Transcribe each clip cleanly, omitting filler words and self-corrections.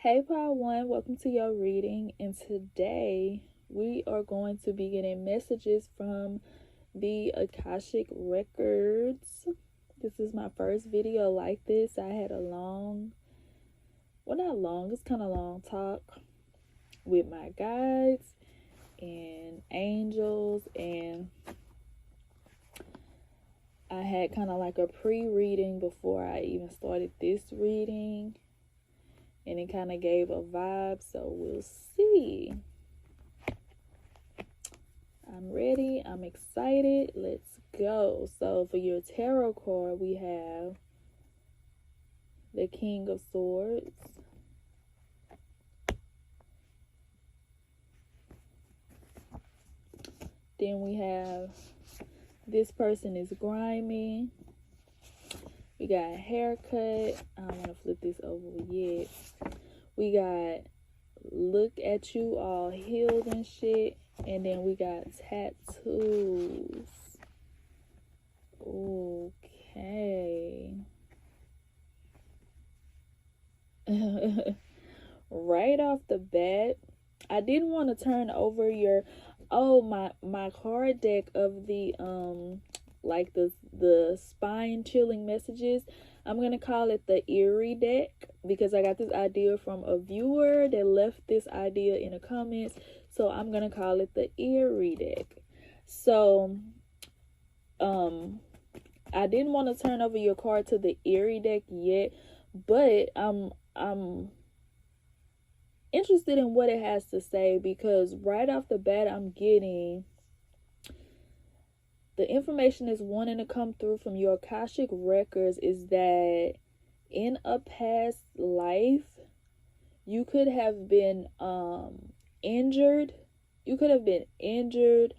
Hey Part 1, welcome to your reading, and today we are going to be getting messages from the Akashic Records. This is my first video like this. I had a it's kind of long talk with my guides and angels, and I had kind of like a pre-reading before I even started this reading. And it kind of gave a vibe, so we'll see. I'm ready. I'm excited. Let's go. So for your tarot card, we have the King of Swords. Then we have this person is grimy. We got haircut. I don't want to flip this over yet. We got look at you all healed and shit. And then we got tattoos. Okay. Right off the bat, I didn't want to turn over your my card deck of the like the spine chilling messages. I'm gonna call it the eerie deck because I got this idea from a viewer that left this idea in the comments. So I'm gonna call it the eerie deck. So I didn't want to turn over your card to the eerie deck yet, but I'm interested in what it has to say, because right off the bat I'm getting the information is wanting to come through from your Akashic records is that in a past life you could have been injured. You could have been injured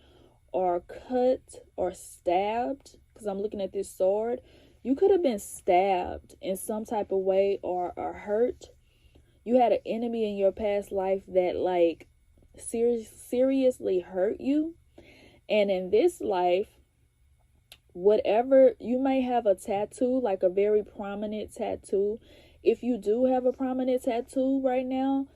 or cut or stabbed, because I'm looking at this sword. You could have been stabbed in some type of way or hurt. You had an enemy in your past life that like seriously hurt you. And in this life, whatever, you may have a tattoo, like a very prominent tattoo. If you do have a prominent tattoo right now,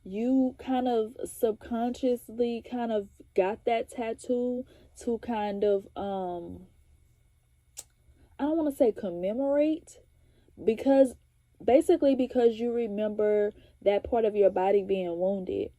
you kind of subconsciously kind of got that tattoo to kind of I don't want to say commemorate, because you remember that part of your body being wounded.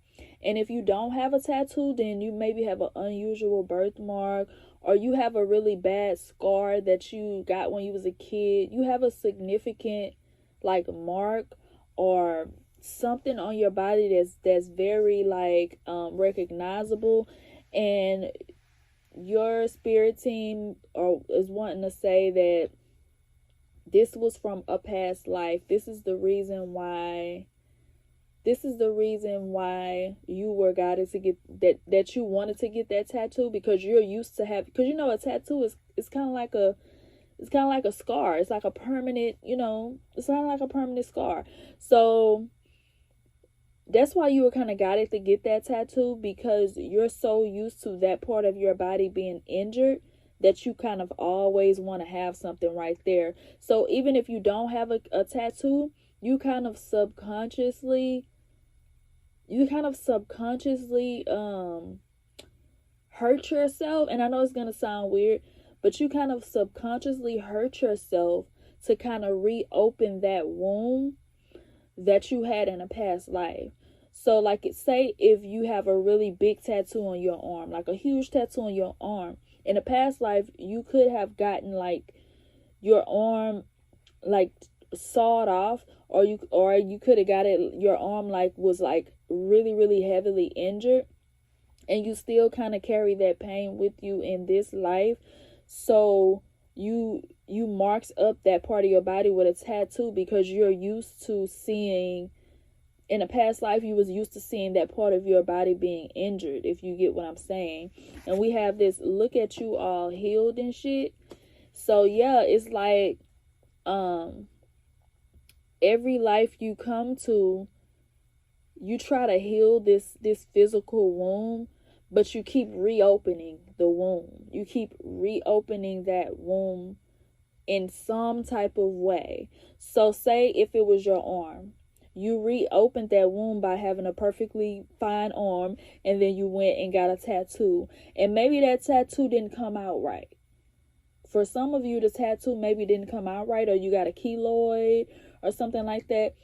And if you don't have a tattoo, then you maybe have an unusual birthmark, or you have a really bad scar that you got when you was a kid. You have a significant like mark or something on your body that's very like recognizable, and your spirit team is wanting to say that this was from a past life. This is the reason why you were guided to get that you wanted to get that tattoo, because you're used to have, because a tattoo is kind of like a scar. It's like a permanent, it's kind of like a permanent scar. So that's why you were kind of guided to get that tattoo, because you're so used to that part of your body being injured that you kind of always want to have something right there. So even if you don't have a tattoo, you kind of subconsciously hurt yourself. And I know it's gonna sound weird, but you kind of subconsciously hurt yourself to kind of reopen that wound that you had in a past life. So like say if you have a really big tattoo on your arm, like a huge tattoo on your arm, in a past life you could have gotten like your arm like sawed off, or you could have got it, your arm like was like really really heavily injured, and you still kind of carry that pain with you in this life. So you marks up that part of your body with a tattoo, because you're used to seeing, in a past life you was used to seeing that part of your body being injured, if you get what I'm saying. And we have this look at you all healed and shit. So yeah, it's like every life you come to, you try to heal this physical wound, but you keep reopening the wound. You keep reopening that wound in some type of way. So say if it was your arm, You reopened that wound by having a perfectly fine arm, and then you went and got a tattoo. And maybe that tattoo didn't come out right. For some of you, the tattoo maybe didn't come out right, or you got a keloid or something like that.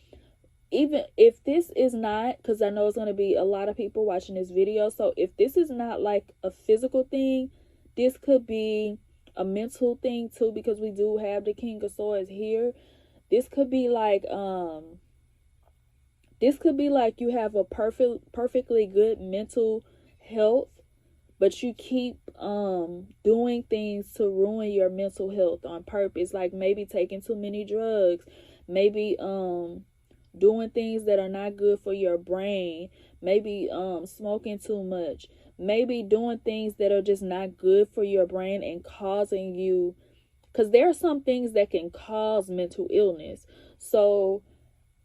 Even if this is not, because I know it's going to be a lot of people watching this video, so if this is not like a physical thing, this could be a mental thing too, because we do have the King of Swords here. This could be like you have a perfectly good mental health, but you keep doing things to ruin your mental health on purpose, like maybe taking too many drugs, maybe doing things that are not good for your brain, maybe smoking too much, maybe doing things that are just not good for your brain and causing you, because there are some things that can cause mental illness. So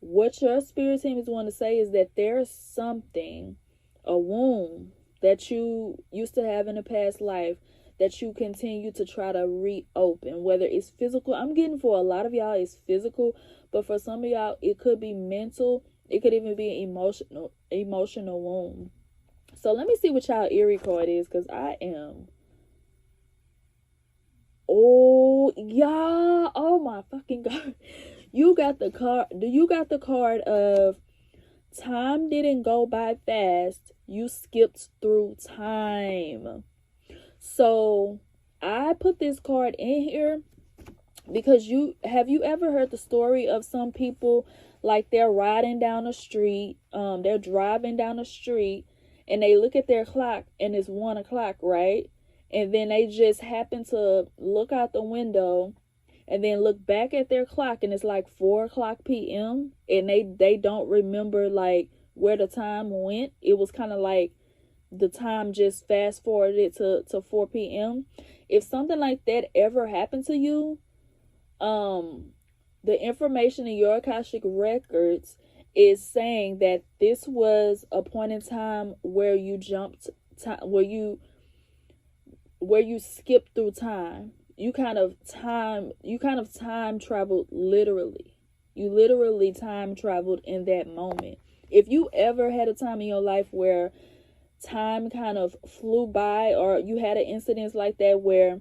what your spirit team is want to say is that there's something, a wound that you used to have in a past life, that you continue to try to reopen, whether it's physical. I'm getting for a lot of y'all it's physical, but for some of y'all it could be mental. It could even be an emotional wound. So let me see what y'all Erie card is, because I am, oh y'all, oh my fucking god, you got the card of time didn't go by fast, you skipped through time. So I put this card in here because you ever heard the story of some people, like they're riding down the street, they're driving down the street, and they look at their clock and it's 1 o'clock, right? And then they just happen to look out the window and then look back at their clock and it's like 4 o'clock p.m. and they don't remember like where the time went. It was kind of like the time just fast forwarded to 4 p.m. If something like that ever happened to you, the information in your Akashic Records is saying that this was a point in time where you jumped time, where you skipped through time. You kind of time traveled literally. You literally time traveled in that moment. If you ever had a time in your life where time kind of flew by, or you had an incident like that where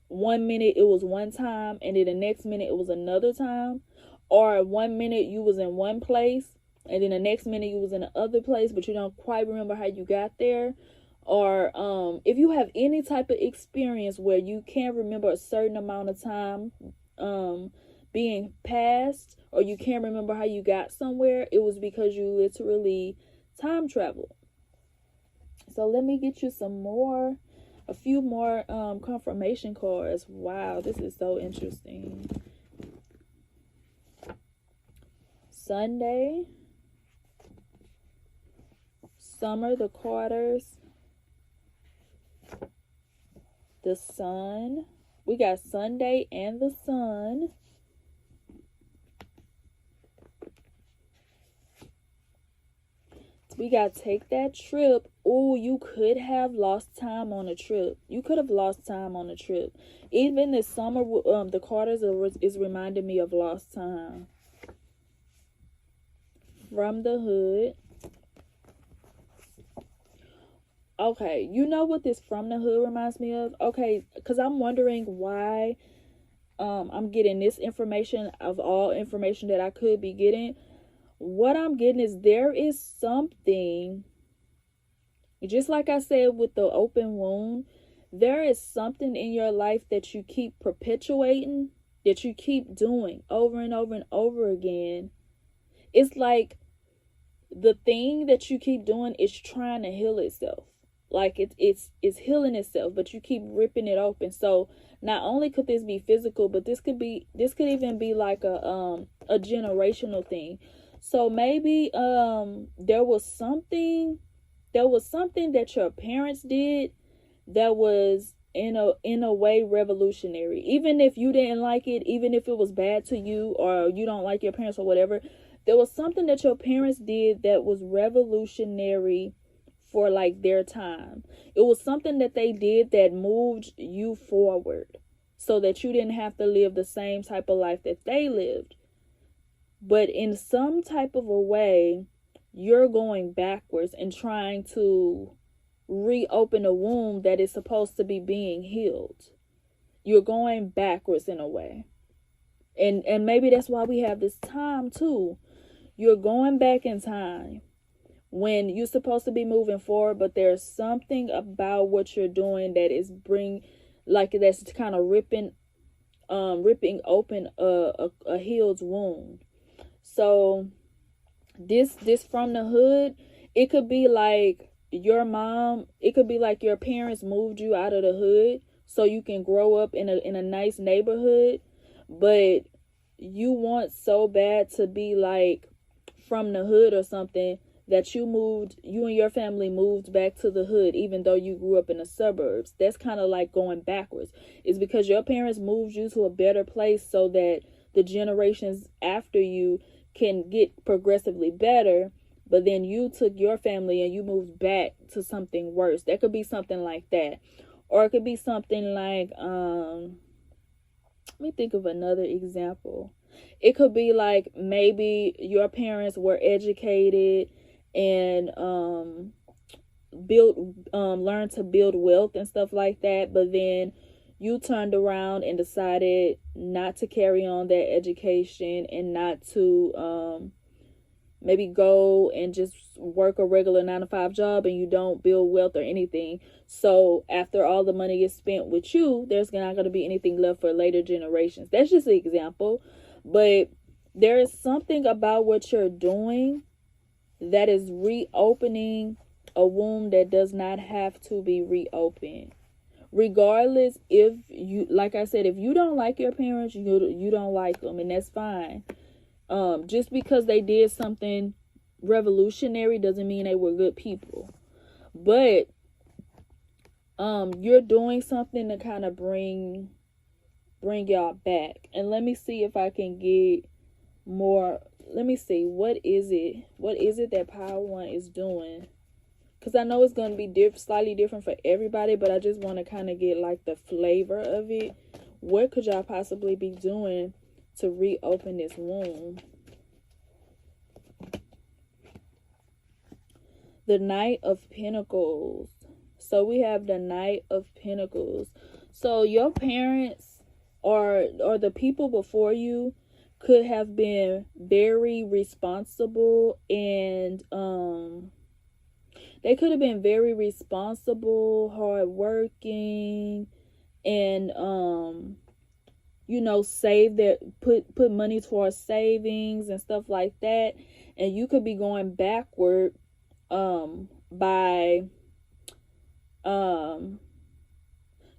1 minute it was one time and then the next minute it was another time, or 1 minute you was in one place and then the next minute you was in the other place, but you don't quite remember how you got there, or if you have any type of experience where you can't remember a certain amount of time being passed, or you can't remember how you got somewhere, it was because you literally time traveled. So let me get you a few more confirmation cards. Wow, this is so interesting. Sunday, summer, the quarters, the sun. We got Sunday and the sun. We got take that trip. Oh, you could have lost time on a trip. You could have lost time on a trip. Even this summer, the quarters is reminding me of lost time. From the hood. Okay, you know what this from the hood reminds me of? Okay, because I'm wondering why I'm getting this information of all information that I could be getting. What I'm getting is there is something, just like I said with the open wound, there is something in your life that you keep perpetuating, that you keep doing over and over and over again. It's like the thing that you keep doing is trying to heal itself. Like it's healing itself, but you keep ripping it open. So not only could this be physical, but this could even be like a generational thing. So maybe there was something that your parents did that was in a way revolutionary. Even if you didn't like it, even if it was bad to you, or you don't like your parents or whatever, there was something that your parents did that was revolutionary for like their time. It was something that they did that moved you forward so that you didn't have to live the same type of life that they lived. But in some type of a way, you're going backwards and trying to reopen a wound that is supposed to be being healed. You're going backwards in a way. And maybe that's why we have this time too. You're going back in time when you're supposed to be moving forward, but there's something about what you're doing that is that's kind of ripping open a healed wound. So this from the hood, it could be like your mom, it could be like your parents moved you out of the hood so you can grow up in a nice neighborhood, but you want so bad to be like from the hood or something that you and your family moved back to the hood even though you grew up in the suburbs. That's kind of like going backwards. It's because your parents moved you to a better place so that the generations after you can get progressively better, but then you took your family and you moved back to something worse. That could be something like that. Or it could be something like, let me think of another example. It could be like maybe your parents were educated and learned to build wealth and stuff like that, but then you turned around and decided not to carry on that education and not to maybe go and just work a regular 9-to-5 job, and you don't build wealth or anything. So after all the money is spent with you, there's not going to be anything left for later generations. That's just an example. But there is something about what you're doing that is reopening a wound that does not have to be reopened. Regardless, if you, like I said, if you don't like your parents, you don't like them, and that's fine. Just because they did something revolutionary doesn't mean they were good people. But you're doing something to kind of bring y'all back. And let me see if I can get more. Let me see, what is it that Power One is doing? Because I know it's going to be slightly different for everybody, but I just want to kind of get like the flavor of it. What could y'all possibly be doing to reopen this wound? The Knight of Pentacles. So we have the Knight of Pentacles. So your parents or the people before you could have been very responsible, and they could have been very responsible, hardworking, and save their put money towards savings and stuff like that. And you could be going backward by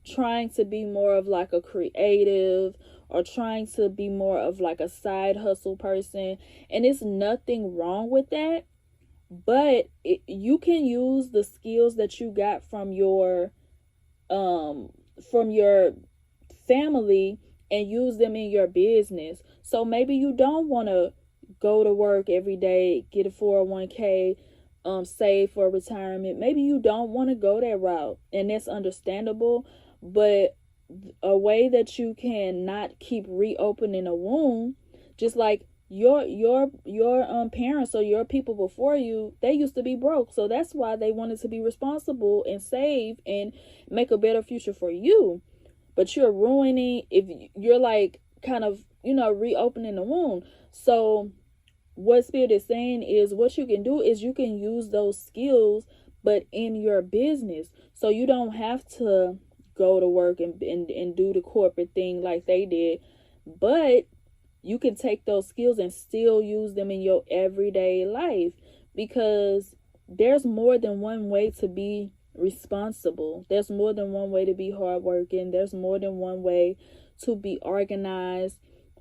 trying to be more of like a creative, or trying to be more of like a side hustle person. And it's nothing wrong with that, but you can use the skills that you got from your family and use them in your business. So maybe you don't want to go to work every day, get a 401k, save for retirement. Maybe you don't want to go that route, and that's understandable. But a way that you can not keep reopening a wound, just like your parents or your people before you, they used to be broke, so that's why they wanted to be responsible and save and make a better future for you. But you're ruining, if you're like kind of reopening the wound. So what Spirit is saying is, what you can do is you can use those skills but in your business, so you don't have to go to work and do the corporate thing like they did, but you can take those skills and still use them in your everyday life, because there's more than one way to be responsible. There's more than one way to be hardworking. There's more than one way to be organized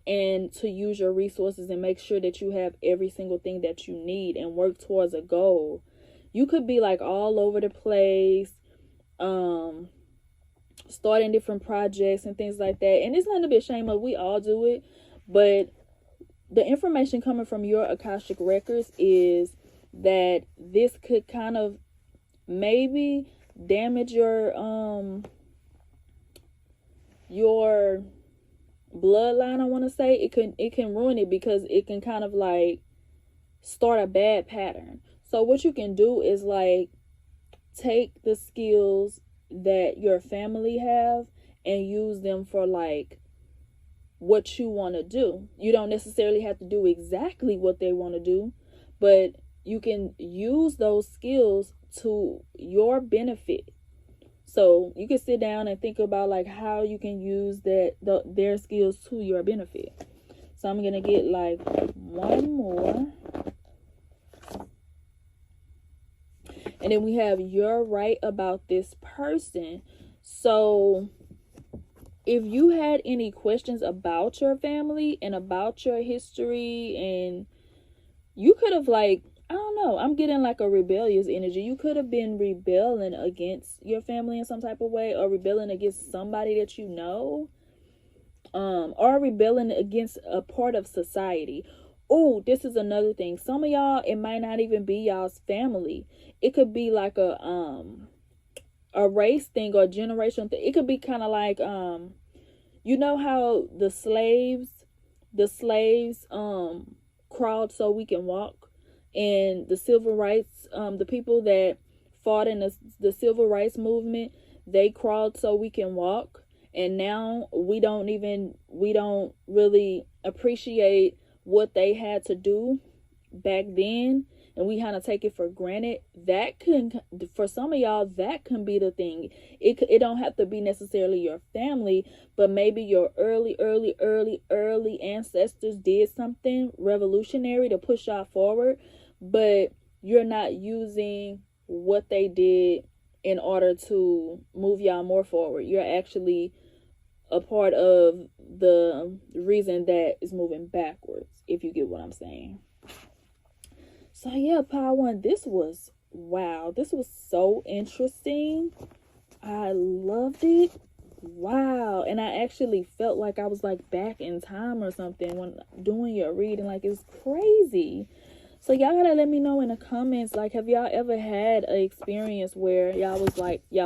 and to use your resources and make sure that you have every single thing that you need and work towards a goal. You could be like all over the place, starting different projects and things like that. And it's nothing to be ashamed of. We all do it. But the information coming from your Akashic Records is that this could kind of maybe damage your bloodline, I want to say, it can ruin it, because it can kind of like start a bad pattern. So what you can do is like take the skills that your family have and use them for like what you want to do. You don't necessarily have to do exactly what they want to do, but you can use those skills to your benefit. So you can sit down and think about like how you can use their skills to your benefit. So I'm gonna get like one more, and then we have you're right about this person. So if you had any questions about your family and about your history, and you could have like, I don't know, I'm getting like a rebellious energy. You could have been rebelling against your family in some type of way, or rebelling against somebody that you know, or rebelling against a part of society. Oh, this is another thing. Some of y'all, it might not even be y'all's family. It could be like a race thing or a generational thing. It could be kind of like you know how the slaves crawled so we can walk, and the civil rights, the people that fought in the civil rights movement, they crawled so we can walk, and now we don't really appreciate what they had to do back then, and we kind of take it for granted. That can, for some of y'all, that can be the thing. It don't have to be necessarily your family, but maybe your early ancestors did something revolutionary to push y'all forward, but you're not using what they did in order to move y'all more forward. You're actually a part of the reason that is moving backwards, if you get what I'm saying. So yeah, Power One, this was so interesting. I loved it. Wow. And I actually felt like I was like back in time or something when doing your reading. Like, it's crazy. So y'all gotta let me know in the comments, like, have y'all ever had an experience where y'all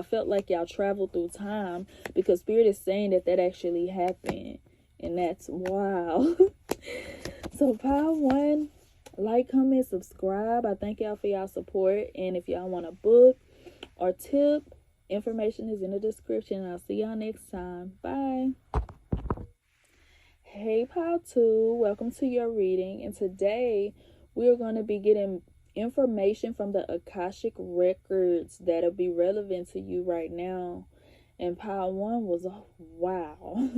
felt like y'all traveled through time? Because Spirit is saying that actually happened, and that's wow. So Power One, like, comment, subscribe. I thank y'all for y'all support, and if y'all want a book or tip, information is in the description. I'll see y'all next time. Bye. Hey Power Two, welcome to your reading, and today we're going to be getting information from the Akashic Records that'll be relevant to you right now. And Power One was, wow.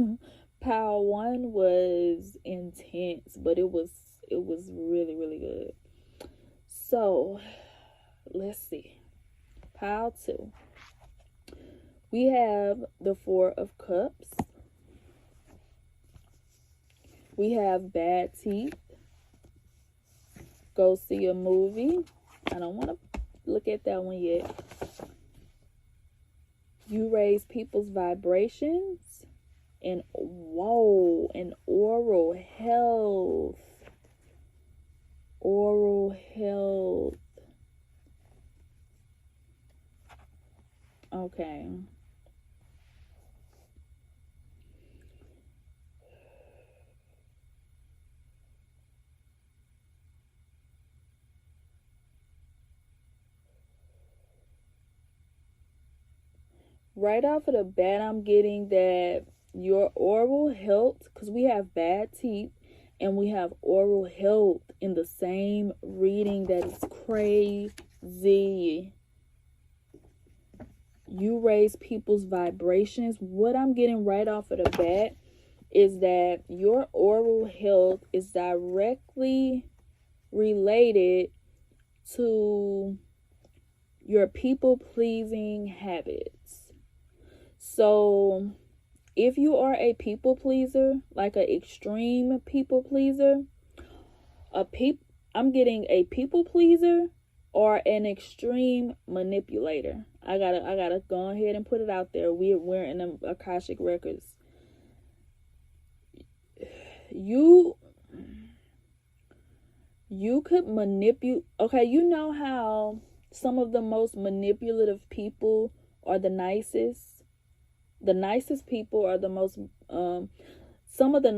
Power One was intense, but it was really, really good. So, let's see. Power Two. We have the Four of Cups. We have bad teeth. Go see a movie. I don't want to look at that one yet. You raise people's vibrations. And whoa, and oral health. Oral health. Okay. Right off of the bat, I'm getting that your oral health, because we have bad teeth and we have oral health in the same reading. That is crazy. You raise people's vibrations. What I'm getting right off of the bat is that your oral health is directly related to your people-pleasing habits. So if you are a people pleaser, like an extreme people pleaser, I'm getting a people pleaser or an extreme manipulator. I gotta go ahead and put it out there. We're in the Akashic Records. You could manipulate. Okay, you know how some of the most manipulative people are the nicest. The nicest people are the most some of the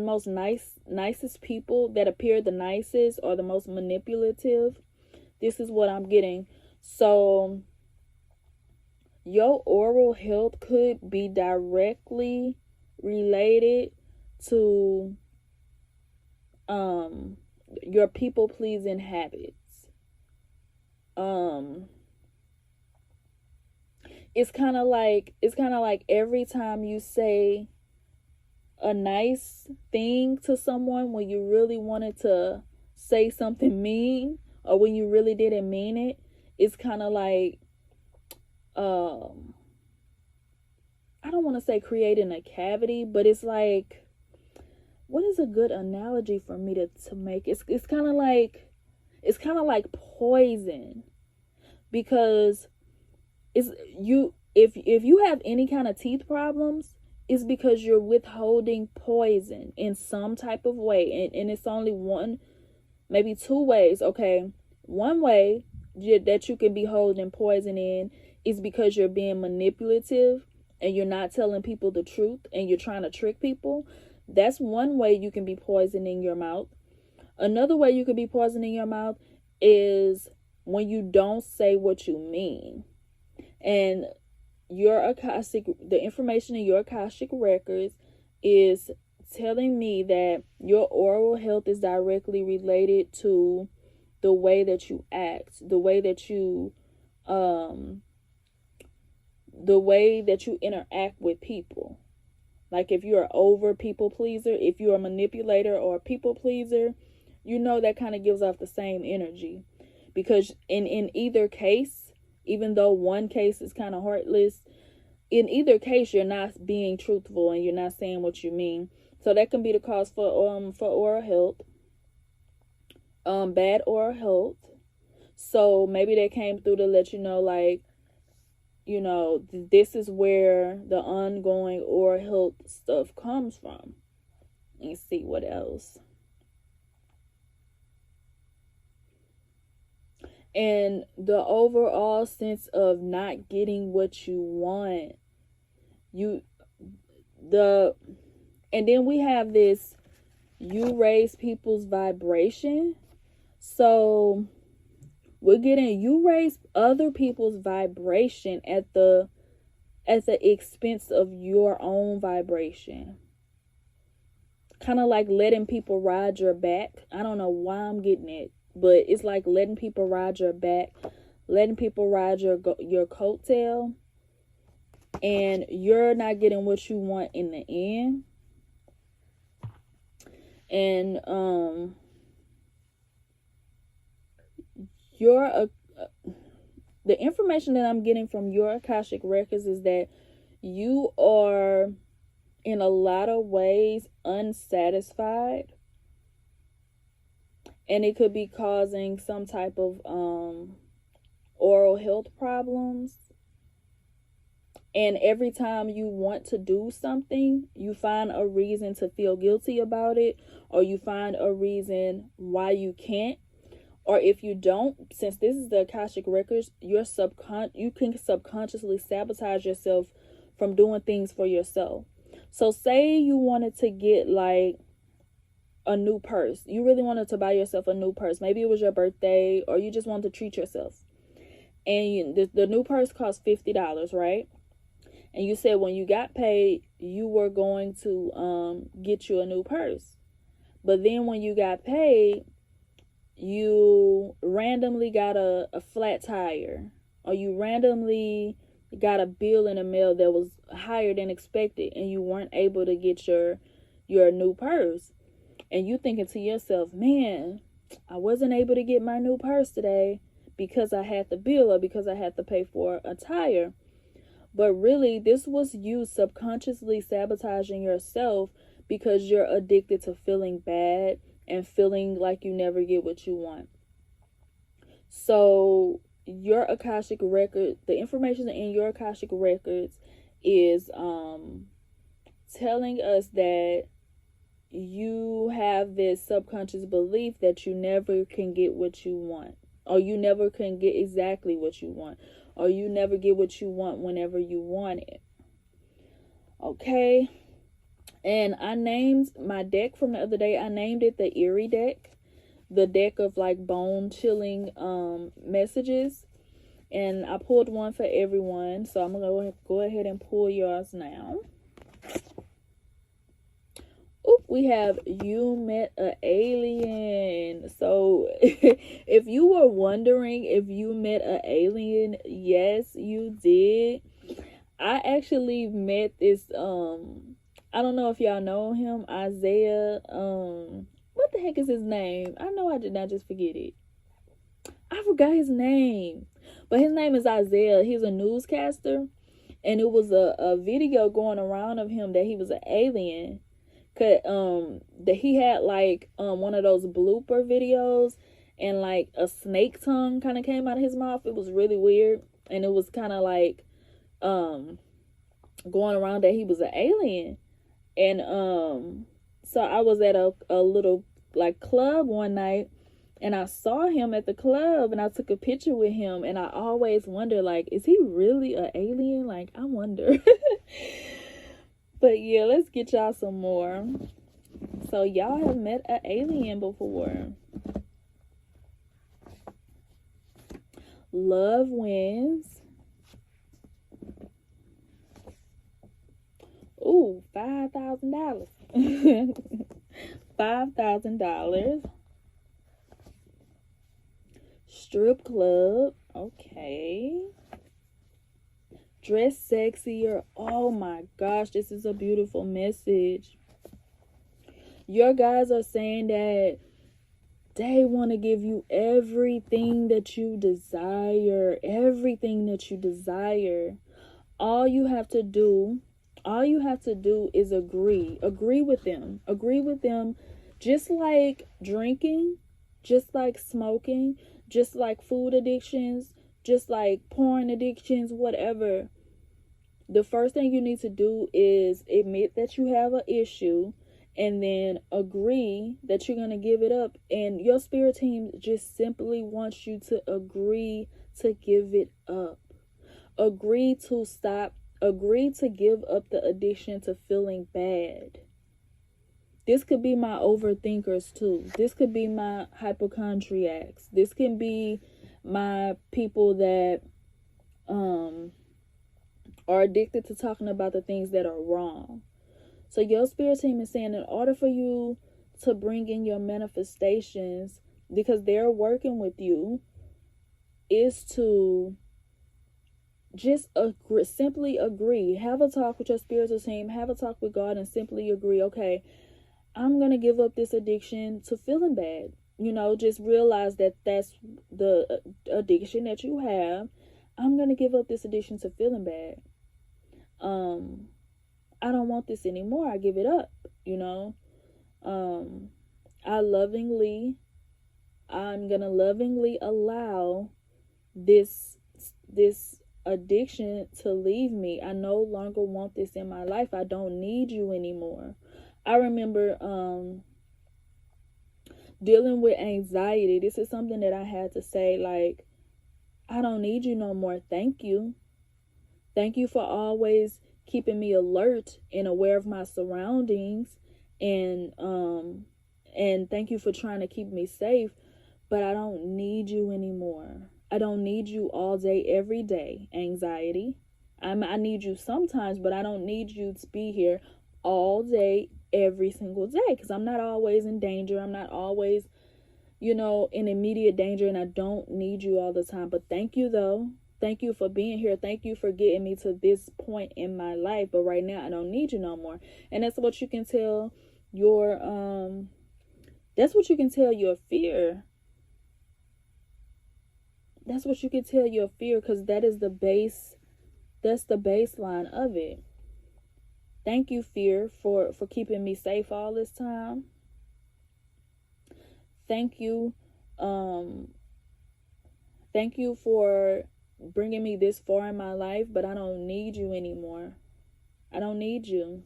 nicest people that appear the nicest or the most manipulative. This is what I'm getting. So your oral health could be directly related to your people pleasing habits. It's kind of like every time you say a nice thing to someone when you really wanted to say something mean, or when you really didn't mean it, it's kind of like I don't want to say creating a cavity, but it's like, what is a good analogy for me to make? It's kind of like poison, because it's you if you have any kind of teeth problems, it's because you're withholding poison in some type of way, and it's only one, maybe two ways. Okay, one way that you can be holding poison in is because you're being manipulative and you're not telling people the truth and you're trying to trick people. That's one way you can be poisoning your mouth. Another way you could be poisoning your mouth is when you don't say what you mean. And the information in your Akashic records is telling me that your oral health is directly related to the way that you act, the way that you interact with people. Like if you're an over people pleaser, if you're a manipulator or a people pleaser, you know that kind of gives off the same energy. Because in either case, even though one case is kind of heartless, in either case you're not being truthful and you're not saying what you mean. So that can be the cause for oral health, bad oral health. So maybe they came through to let you know, like, you know, this is where the ongoing oral health stuff comes from. Let's see what else. And the overall sense of not getting what you want. And then we have this, you raise people's vibration. So we're getting, you raise other people's vibration at the expense of your own vibration. Kind of like letting people ride your back. I don't know why I'm getting it, but it's like letting people ride your back, letting people ride your coattail, and you're not getting what you want in the end. And the information that I'm getting from your Akashic records is that you are in a lot of ways unsatisfied, and it could be causing some type of oral health problems. And every time you want to do something, you find a reason to feel guilty about it, or you find a reason why you can't. Or if you don't, since this is the Akashic records, you can subconsciously sabotage yourself from doing things for yourself. So say you wanted to get like a new purse. You really wanted to buy yourself a new purse. Maybe it was your birthday, or you just wanted to treat yourself. And the new purse cost $50, right? And you said when you got paid, you were going to get you a new purse. But then when you got paid, you randomly got a flat tire, or you randomly got a bill in the mail that was higher than expected, and you weren't able to get your new purse. And you thinking to yourself, man, I wasn't able to get my new purse today because I had the bill, or because I had to pay for a tire. But really, this was you subconsciously sabotaging yourself because you're addicted to feeling bad and feeling like you never get what you want. So your Akashic record, the information in your Akashic records is telling us that you have this subconscious belief that you never can get what you want, or you never can get exactly what you want, or you never get what you want whenever you want it. Okay? And I named my deck from the other day, I named it the Eerie deck. The deck of like bone chilling messages. And I pulled one for everyone. So I'm going to go ahead and pull yours now. Oop, we have you met an alien. So if you were wondering if you met an alien, yes, you did. I actually met this I don't know if y'all know him, Isaiah. What the heck is his name? I know I did not just forget it. I forgot his name. But his name is Isaiah. He's a newscaster. And it was a video going around of him that he was an alien. That he had like one of those blooper videos, and like a snake tongue kind of came out of his mouth. It was really weird. And it was kind of like going around that he was an alien. And so I was at a little like club one night, and I saw him at the club, and I took a picture with him. And I always wonder, like, is he really an alien? Like, I wonder. But yeah, let's get y'all some more. So y'all have met an alien before. Love wins. Ooh, $5,000. $5,000. Strip club. Okay. Dress sexier. Oh my gosh, this is a beautiful message. Your guys are saying that they want to give you everything that you desire. Everything that you desire. All you have to do is agree. Agree with them. Agree with them. Just like drinking, just like smoking, just like food addictions, just like porn addictions, whatever. The first thing you need to do is admit that you have an issue, and then agree that you're going to give it up. And your spirit team just simply wants you to agree to give it up. Agree to stop. Agree to give up the addiction to feeling bad. This could be my overthinkers too. This could be my hypochondriacs. This can be my people that are addicted to talking about the things that are wrong. So your spirit team is saying, in order for you to bring in your manifestations, because they're working with you, is to just simply agree. Have a talk with your spiritual team. Have a talk with God and simply agree, okay, I'm going to give up this addiction to feeling bad. You know, just realize that that's the addiction that you have. I'm going to give up this addiction to feeling bad. I don't want this anymore. I give it up, you know. I'm gonna lovingly allow this addiction to leave me. I no longer want this in my life. I don't need you anymore. I remember dealing with anxiety. This is something that I had to say, like, I don't need you no more. Thank you. Thank you for always keeping me alert and aware of my surroundings, and thank you for trying to keep me safe, but I don't need you anymore. I don't need you all day, every day. Anxiety. I need you sometimes, but I don't need you to be here all day, every single day, because I'm not always in danger. I'm not always, in immediate danger, and I don't need you all the time. But thank you, though. Thank you for being here. Thank you for getting me to this point in my life. But right now, I don't need you no more. And that's what you can tell your fear. That's what you can tell your fear, because that is the base. That's the baseline of it. Thank you, fear, for keeping me safe all this time. Thank you. Thank you for bringing me this far in my life, but I don't need you anymore. I don't need you.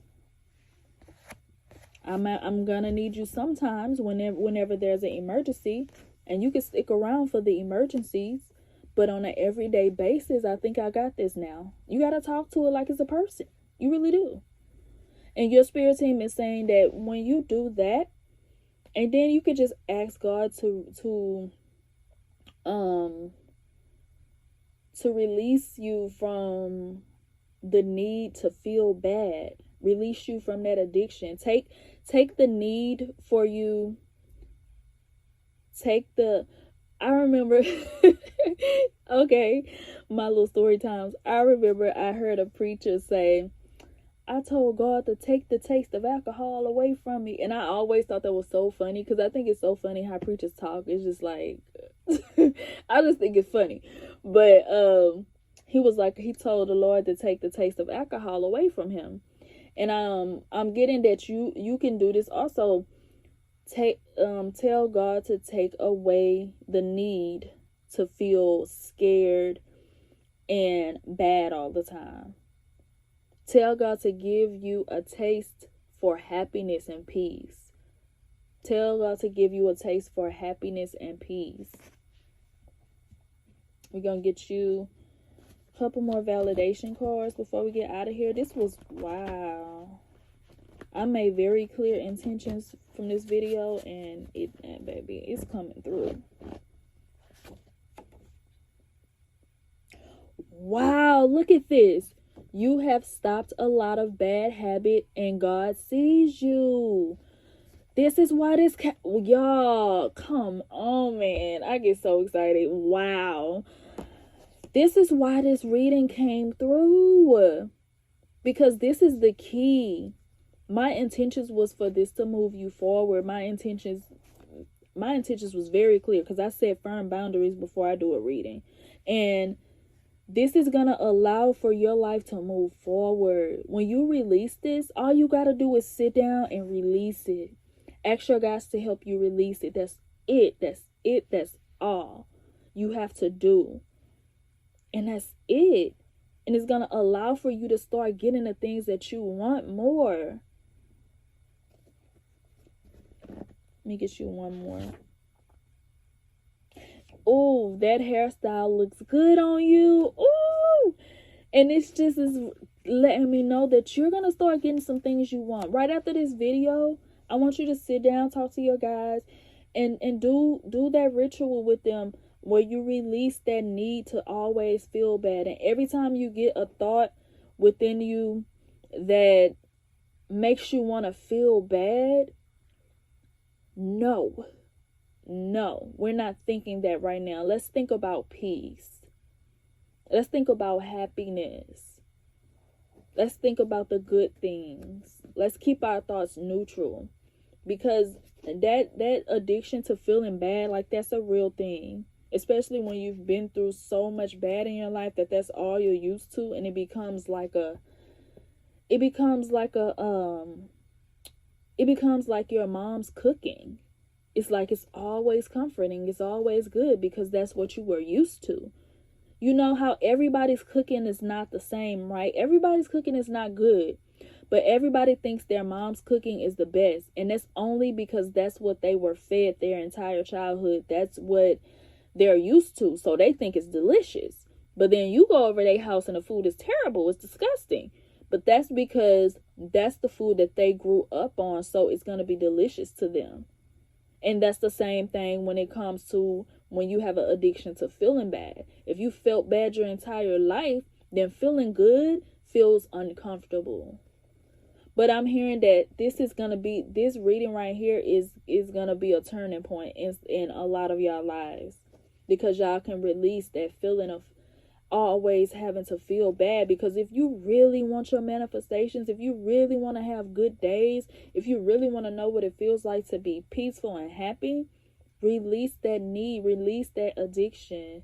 I'm gonna need you sometimes whenever there's an emergency, and you can stick around for the emergencies, but on an everyday basis, I think I got this now. You gotta talk to it like it's a person. You really do. And your spirit team is saying that when you do that, and then you could just ask God to release you from the need to feel bad. Release you from that addiction. Take the need for you. I remember okay, my little story times. I remember I heard a preacher say, I told God to take the taste of alcohol away from me. And I always thought that was so funny, because I think it's so funny how preachers talk. It's just like, I just think it's funny. But he was like, he told the Lord to take the taste of alcohol away from him. And I'm getting that you can do this also. Tell God to take away the need to feel scared and bad all the time. Tell God to give you a taste for happiness and peace. Tell God to give you a taste for happiness and peace. We're going to get you a couple more validation cards before we get out of here. This was, wow. I made very clear intentions from this video, and baby, it's coming through. Wow, look at this. You have stopped a lot of bad habit, and God sees you. This is why this y'all, come on, man. I get so excited. Wow. This is why this reading came through. Because this is the key. My intentions was for this to move you forward. My intentions was very clear, because I set firm boundaries before I do a reading. And this is going to allow for your life to move forward. When you release this, all you got to do is sit down and release it. Ask your guys to help you release it. That's it. That's it. That's all you have to do. And that's it. And it's going to allow for you to start getting the things that you want more. Let me get you one more. Oh, that hairstyle looks good on you. Ooh. And it's just is letting me know that you're going to start getting some things you want. Right after this video, I want you to sit down, talk to your guys, and do that ritual with them where you release that need to always feel bad. And every time you get a thought within you that makes you want to feel bad, no, we're not thinking that right now. Let's think about peace. Let's think about happiness. Let's think about the good things. Let's keep our thoughts neutral, because that addiction to feeling bad, like, that's a real thing, especially when you've been through so much bad in your life that's all you're used to, and it becomes like your mom's cooking. It's like it's always comforting. It's always good because that's what you were used to. You know how everybody's cooking is not the same, right? Everybody's cooking is not good, but everybody thinks their mom's cooking is the best. And that's only because that's what they were fed their entire childhood. That's what they're used to. So they think it's delicious. But then you go over their house and the food is terrible. It's disgusting. But that's because that's the food that they grew up on. So it's going to be delicious to them. And that's the same thing when it comes to when you have an addiction to feeling bad. If you felt bad your entire life, then feeling good feels uncomfortable. But I'm hearing that this reading right here is going to be a turning point in a lot of y'all lives, because y'all can release that feeling of always having to feel bad. Because if you really want your manifestations, if you really want to have good days, if you really want to know what it feels like to be peaceful and happy, release that need, release that addiction.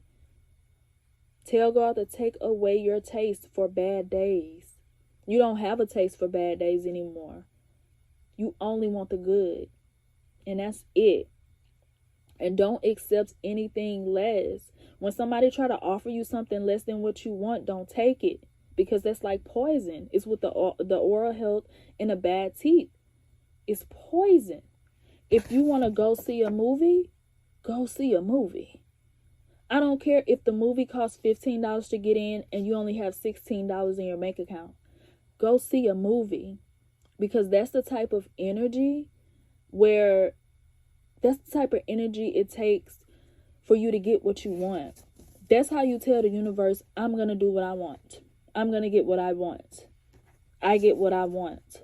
Tell God to take away your taste for bad days. You don't have a taste for bad days anymore. You only want the good, and that's it. And don't accept anything less. When somebody try to offer you something less than what you want, don't take it, because that's like poison. It's with the oral health and the bad teeth. It's poison. If you want to go see a movie, go see a movie. I don't care if the movie costs $15 to get in and you only have $16 in your bank account. Go see a movie. because that's the type of energy where that's the type of energy it takes for you to get what you want. That's how you tell the universe, I'm going to do what I want. I'm going to get what I want. I get what I want.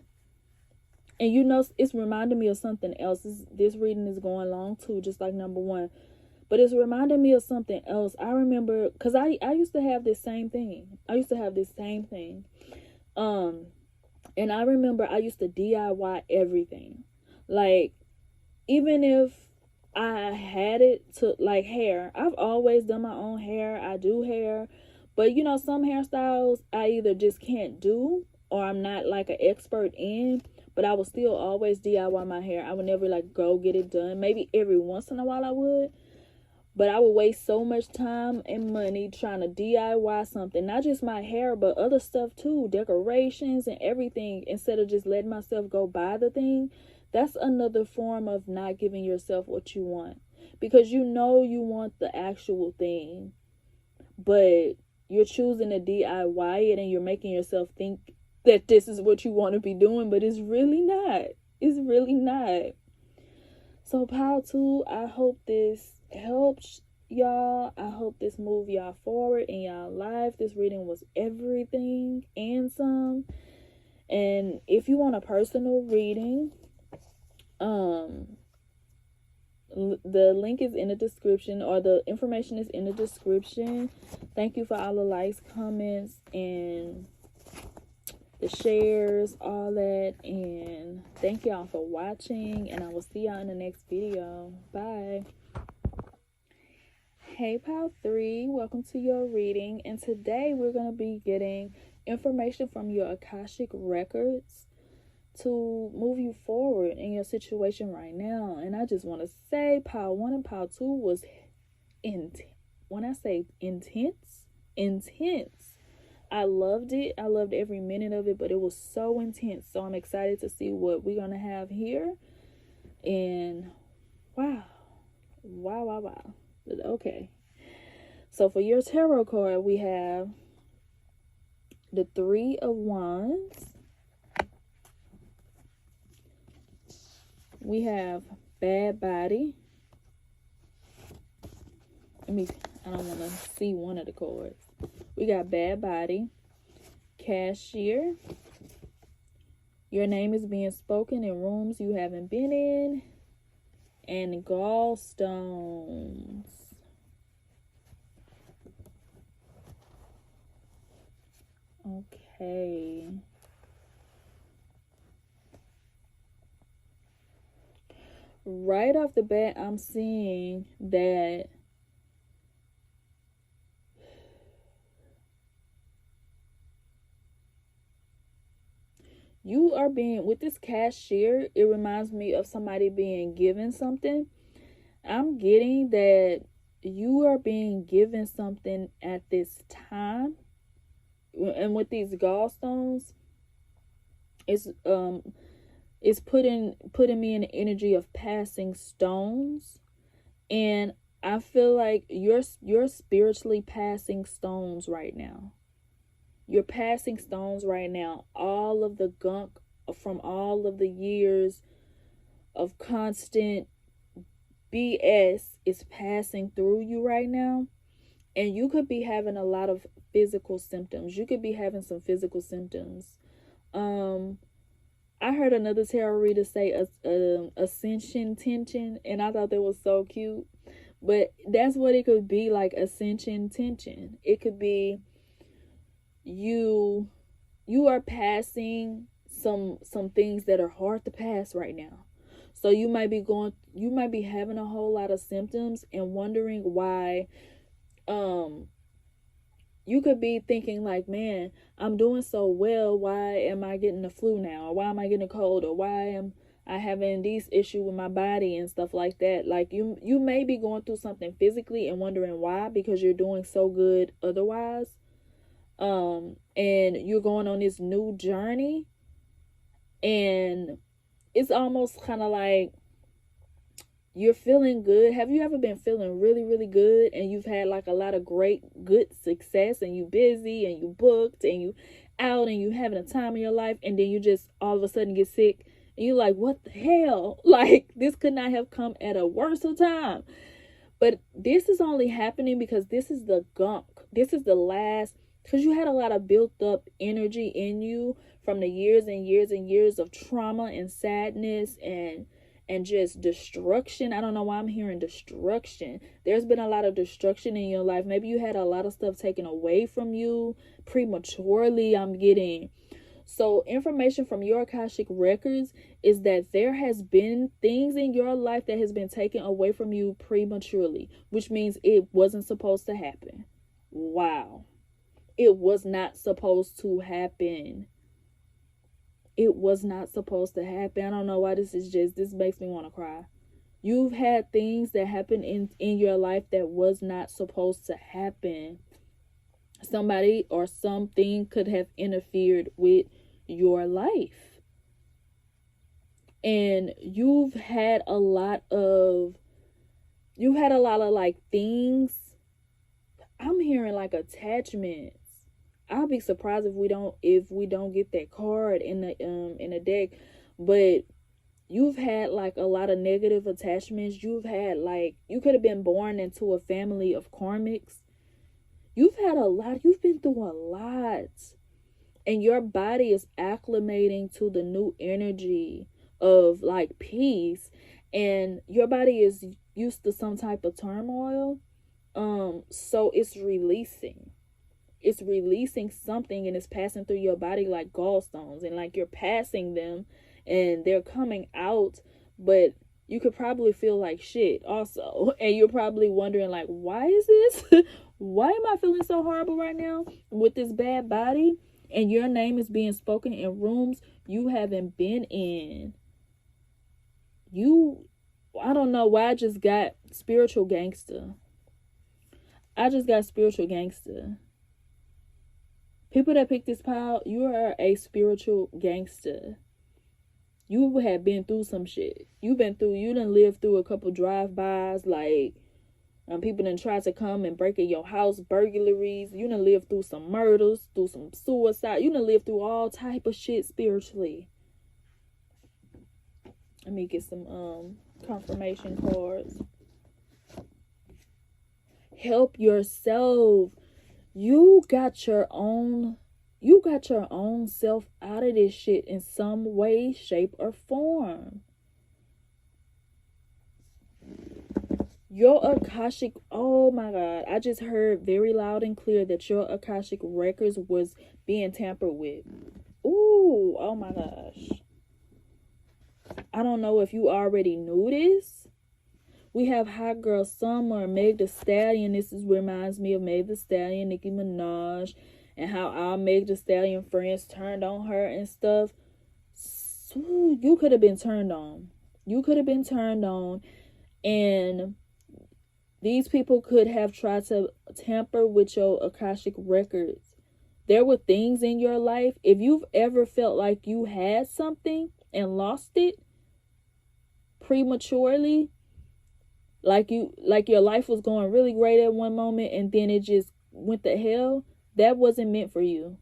And you know, it's reminding me of something else. This reading is going long too, just like number one. But it's reminding me of something else. I remember, because I used to have this same thing. And I remember I used to DIY everything. Like, even if I had it to, like, hair. I've always done my own hair. I do hair. But, you know, some hairstyles I either just can't do or I'm not, like, an expert in. But I would still always DIY my hair. I would never, like, go get it done. Maybe every once in a while I would. But I would waste so much time and money trying to DIY something. Not just my hair, but other stuff too. Decorations and everything. Instead of just letting myself go buy the thing. That's another form of not giving yourself what you want. Because you know you want the actual thing. But you're choosing to DIY it and you're making yourself think that this is what you want to be doing. But it's really not. It's really not. So pile 2, I hope this helps y'all. I hope this move y'all forward in y'all life. This reading was everything and some. And if you want a personal reading, the link is in the description, or the information is in the description. Thank you for all the likes, comments, and the shares, all that. And thank y'all for watching, and I will see y'all in the next video. Bye. Hey pile 3, welcome to your reading, and today we're going to be getting information from your Akashic Records to move you forward in your situation right now. And I just want to say pile 1 and pile 2 was when I say intense, I loved it. I loved every minute of it, but it was so intense. So I'm excited to see what we're going to have here. And wow. Okay. So for your tarot card, we have the 3 of Wands. We have Bad Body. I don't want to see one of the cards. We got Bad Body, Cashier. Your name is being spoken in rooms you haven't been in, and Gallstones. Okay. Right off the bat, I'm seeing that you are being, with this cashier, it reminds me of somebody being given something. I'm getting that you are being given something at this time. And with these gallstones, it's putting me in the energy of passing stones. And I feel like you're spiritually passing stones right now. You're passing stones right now. All of the gunk from all of the years of constant BS is passing through you right now. And you could be having a lot of physical symptoms. You could be having some physical symptoms. I heard another tarot reader say ascension tension, and I thought that was so cute. But that's what it could be, like ascension tension. It could be you are passing some things that are hard to pass right now. So you might be having a whole lot of symptoms and wondering why. You could be thinking like, man, I'm doing so well. Why am I getting the flu now? Or why am I getting a cold? Or why am I having these issues with my body and stuff like that? Like you may be going through something physically and wondering why, because you're doing so good otherwise. And you're going on this new journey, and it's almost kind of like you're feeling good. Have you ever been feeling really, really good, and you've had like a lot of good success, and you busy and you booked, and out and you having a time of your life, and then you just all of a sudden get sick. And you're like, what the hell? Like, this could not have come at a worse time. But this is only happening because this is the gunk. This is the last, because you had a lot of built up energy in you from the years and years and years of trauma and sadness and just destruction. I don't know why I'm hearing destruction. There's been a lot of destruction in your life. Maybe you had a lot of stuff taken away from you prematurely. I'm getting. So information from your Akashic records is that there has been things in your life that has been taken away from you prematurely, which means it wasn't supposed to happen. Wow. It was not supposed to happen. It was not supposed to happen. I don't know why this makes me want to cry. You've had things that happen in your life that was not supposed to happen. Somebody or something could have interfered with your life. And you've had a lot of like things. I'm hearing like attachments. I'll be surprised if we don't get that card in the deck. But you've had like a lot of negative attachments. You've had like, you could have been born into a family of karmics. You've been through a lot. And your body is acclimating to the new energy of like peace. And your body is used to some type of turmoil. So it's releasing. It's releasing something, and it's passing through your body like gallstones, and like you're passing them and they're coming out, but you could probably feel like shit also. And you're probably wondering like, why is this? Why am I feeling so horrible right now with this bad body? And your name is being spoken in rooms you haven't been in. I don't know why I just got spiritual gangster. People that pick this pile, you are a spiritual gangster. You have been through some shit. You done lived through a couple drive-bys, like people done tried to come and break in your house, burglaries. You done lived through some murders, through some suicide. You done lived through all type of shit spiritually. Let me get some confirmation cards. Help yourself. You got your own self out of this shit in some way, shape, or form. Your Akashic, oh my God, I just heard very loud and clear that your Akashic records was being tampered with. Ooh, oh my gosh. I don't know if you already knew this. We have Hot Girl Summer, Meg Thee Stallion. This reminds me of Meg Thee Stallion, Nicki Minaj, and how our Meg Thee Stallion friends turned on her and stuff. So you could have been turned on. And these people could have tried to tamper with your Akashic records. There were things in your life. If you've ever felt like you had something and lost it prematurely, like your life was going really great at one moment and then it just went to hell, that wasn't meant for you.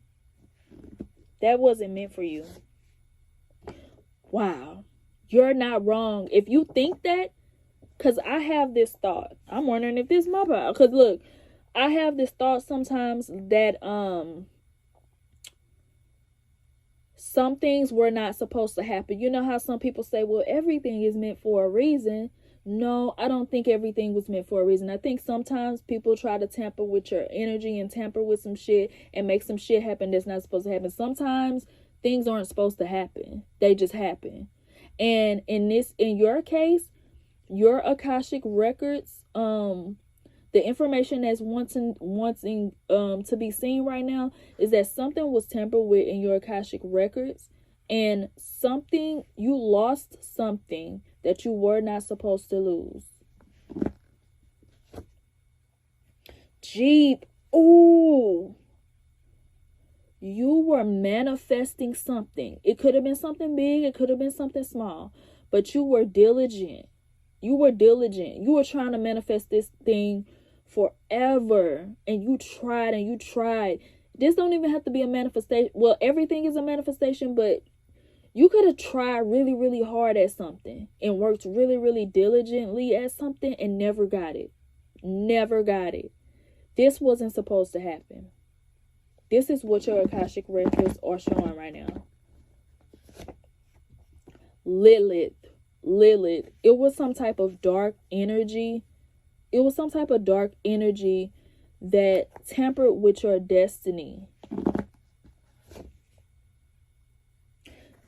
Wow. You're not wrong. If you think that, because I have this thought. I'm wondering if this is my power. Because look, I have this thought sometimes that some things were not supposed to happen. You know how some people say, well, everything is meant for a reason. No, I don't think everything was meant for a reason. I think sometimes people try to tamper with your energy and tamper with some shit and make some shit happen that's not supposed to happen. Sometimes things aren't supposed to happen. They just happen. And in your case, your Akashic records, the information that's wanting to be seen right now is that something was tampered with in your Akashic records, and you lost something that you were not supposed to lose. Jeep. Ooh. You were manifesting something. It could have been something big. It could have been something small. But you were diligent. You were trying to manifest this thing forever. And you tried and you tried. This don't even have to be a manifestation. Well, everything is a manifestation, but you could have tried really, really hard at something and worked really, really diligently at something and never got it. Never got it. This wasn't supposed to happen. This is what your Akashic records are showing right now. Lilith. It was some type of dark energy. It was some type of dark energy that tampered with your destiny.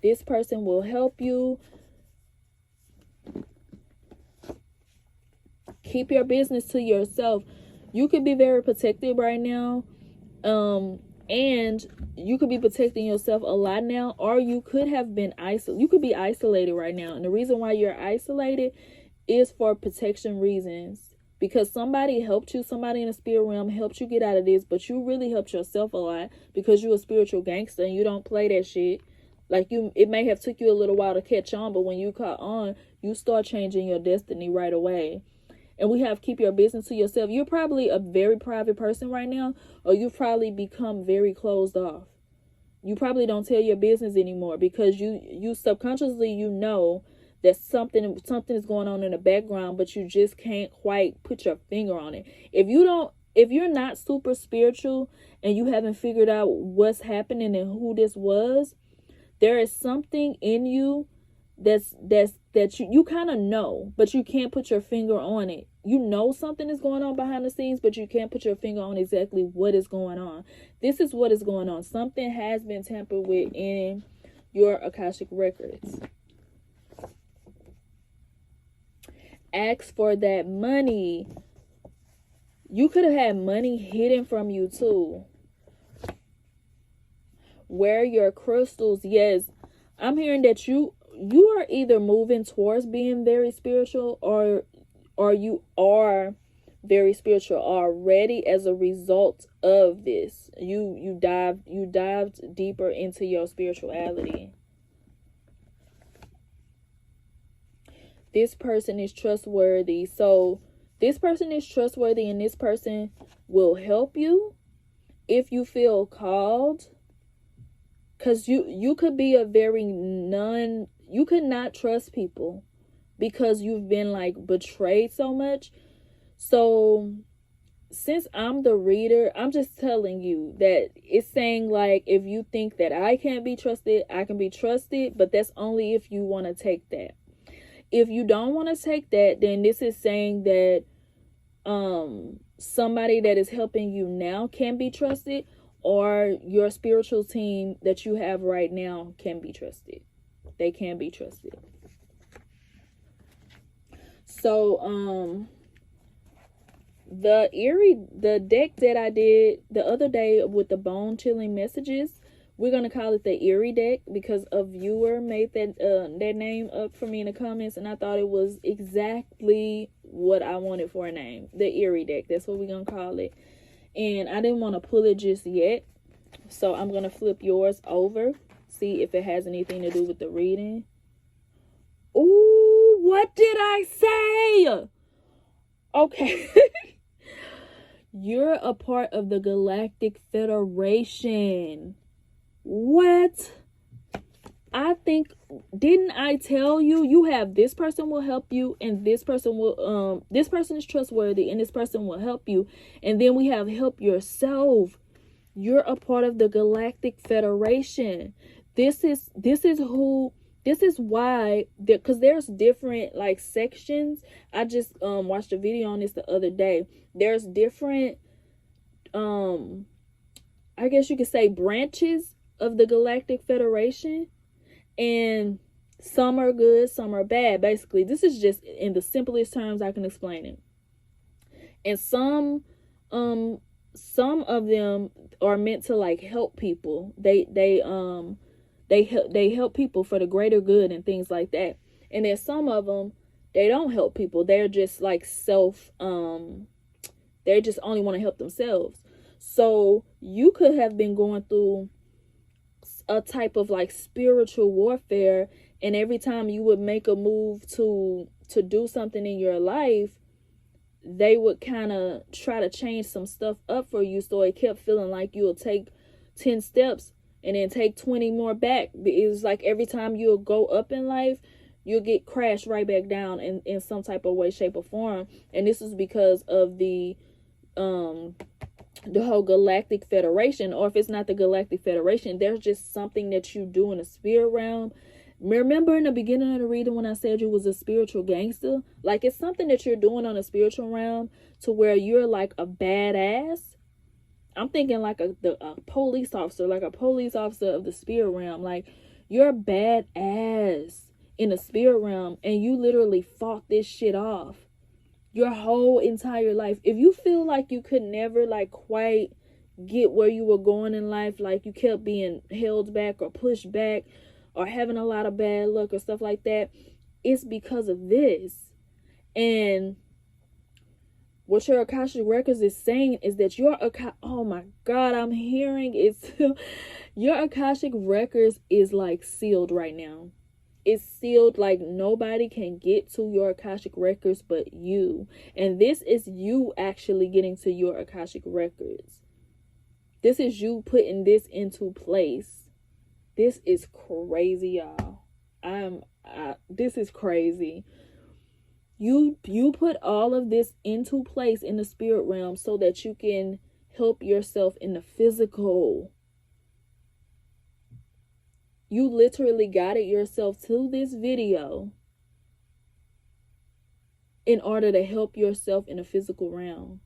This person will help you. Keep your business to yourself. You could be very protected right now. And you could be protecting yourself a lot now, or you could have been isolated. You could be isolated right now. And the reason why you're isolated is for protection reasons. Because somebody helped you, somebody in the spirit realm helped you get out of this, but you really helped yourself a lot because you're a spiritual gangster and you don't play that shit. Like it may have took you a little while to catch on, but when you caught on, you start changing your destiny right away. And we have keep your business to yourself. You're probably a very private person right now, or you've probably become very closed off. You probably don't tell your business anymore because you subconsciously, you know that something is going on in the background, but you just can't quite put your finger on it. If you're not super spiritual and you haven't figured out what's happening and who this was, there is something in you that you kind of know, but you can't put your finger on it. You know something is going on behind the scenes, but you can't put your finger on exactly what is going on. This is what is going on. Something has been tampered with in your Akashic records. Ask for that money. You could have had money hidden from you too. Wear your crystals. Yes, I'm hearing that you are either moving towards being very spiritual or you are very spiritual already as a result of this. You dived deeper into your spirituality. This person is trustworthy. So this person is trustworthy and this person will help you if you feel called. Because you could be you could not trust people because you've been like betrayed so much. So since I'm the reader, I'm just telling you that it's saying like, if you think that I can't be trusted, I can be trusted, but that's only if you want to take that. If you don't want to take that, then this is saying that somebody that is helping you now can be trusted, or your spiritual team that you have right now can be trusted. They can be trusted. So the deck that I did the other day with the bone chilling messages, we're gonna call it the Eerie deck because a viewer made that name up for me in the comments, and I thought it was exactly what I wanted for a name. The Eerie deck. That's what we're gonna call it. And I didn't want to pull it just yet, so I'm gonna flip yours over, see if it has anything to do with the reading. Ooh, what did I say? Okay. You're a part of the Galactic Federation. What? I think, didn't I tell you, you have this person will help you, and this person will this person is trustworthy and this person will help you, and then we have help yourself. You're a part of the Galactic Federation. This is why, because there's different like sections. I just watched a video on this the other day. There's different I guess you could say branches of the Galactic Federation, and some are good, some are bad. Basically, this is just in the simplest terms I can explain it. And some of them are meant to like help people. They help people for the greater good and things like that. And then some of them, they don't help people. They're just like they just only want to help themselves. So you could have been going through a type of like spiritual warfare, and every time you would make a move to do something in your life, they would kind of try to change some stuff up for you, so it kept feeling like you'll take 10 steps and then take 20 more back. It was like every time you'll go up in life, you'll get crashed right back down in some type of way, shape, or form. And this is because of the whole Galactic Federation. Or if it's not the Galactic Federation, there's just something that you do in the spirit realm. Remember in the beginning of the reading when I said you was a spiritual gangster? Like, it's something that you're doing on a spiritual realm to where you're like a badass. I'm thinking like a police officer, like a police officer of the spirit realm. Like, you're a badass in the spirit realm, and you literally fought this shit off your whole entire life. If you feel like you could never like quite get where you were going in life, like you kept being held back or pushed back or having a lot of bad luck or stuff like that, it's because of this. And what your Akashic Records is saying is that oh my God, I'm hearing it's your Akashic Records is like sealed right now. It's sealed, like nobody can get to your Akashic Records but you. And this is you actually getting to your Akashic Records. This is you putting this into place. This is crazy, y'all. This is crazy. You put all of this into place in the spirit realm so that you can help yourself in the physical. You literally guided yourself to this video in order to help yourself in the physical realm.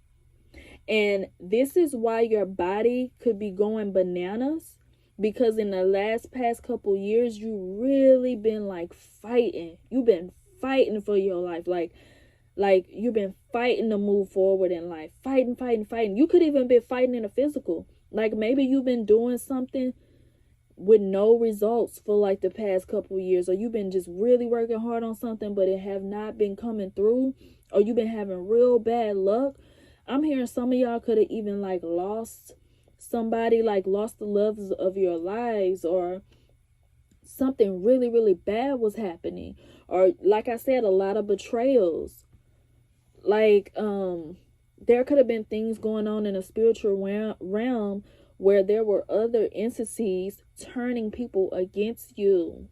And this is why your body could be going bananas, because in the past couple years, you really been like fighting. You've been fighting for your life. Like you've been fighting to move forward in life. Fighting. You could even be fighting in the physical. Like maybe you've been doing something with no results for like the past couple years, or you've been just really working hard on something but it have not been coming through, or you've been having real bad luck. I'm hearing some of y'all could have even like lost somebody, like lost the loves of your lives, or something really, really bad was happening. Or like I said, a lot of betrayals. Like there could have been things going on in a spiritual realm where there were other entities turning people against you.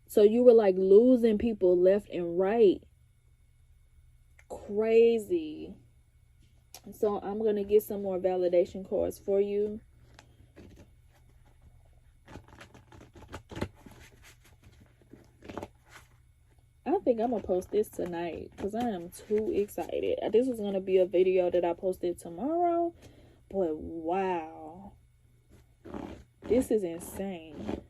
So you were like losing people left and right. Crazy. So I'm going to get some more validation cards for you. I think I'm going to post this tonight because I am too excited. This was going to be a video that I posted tomorrow. But wow, this is insane.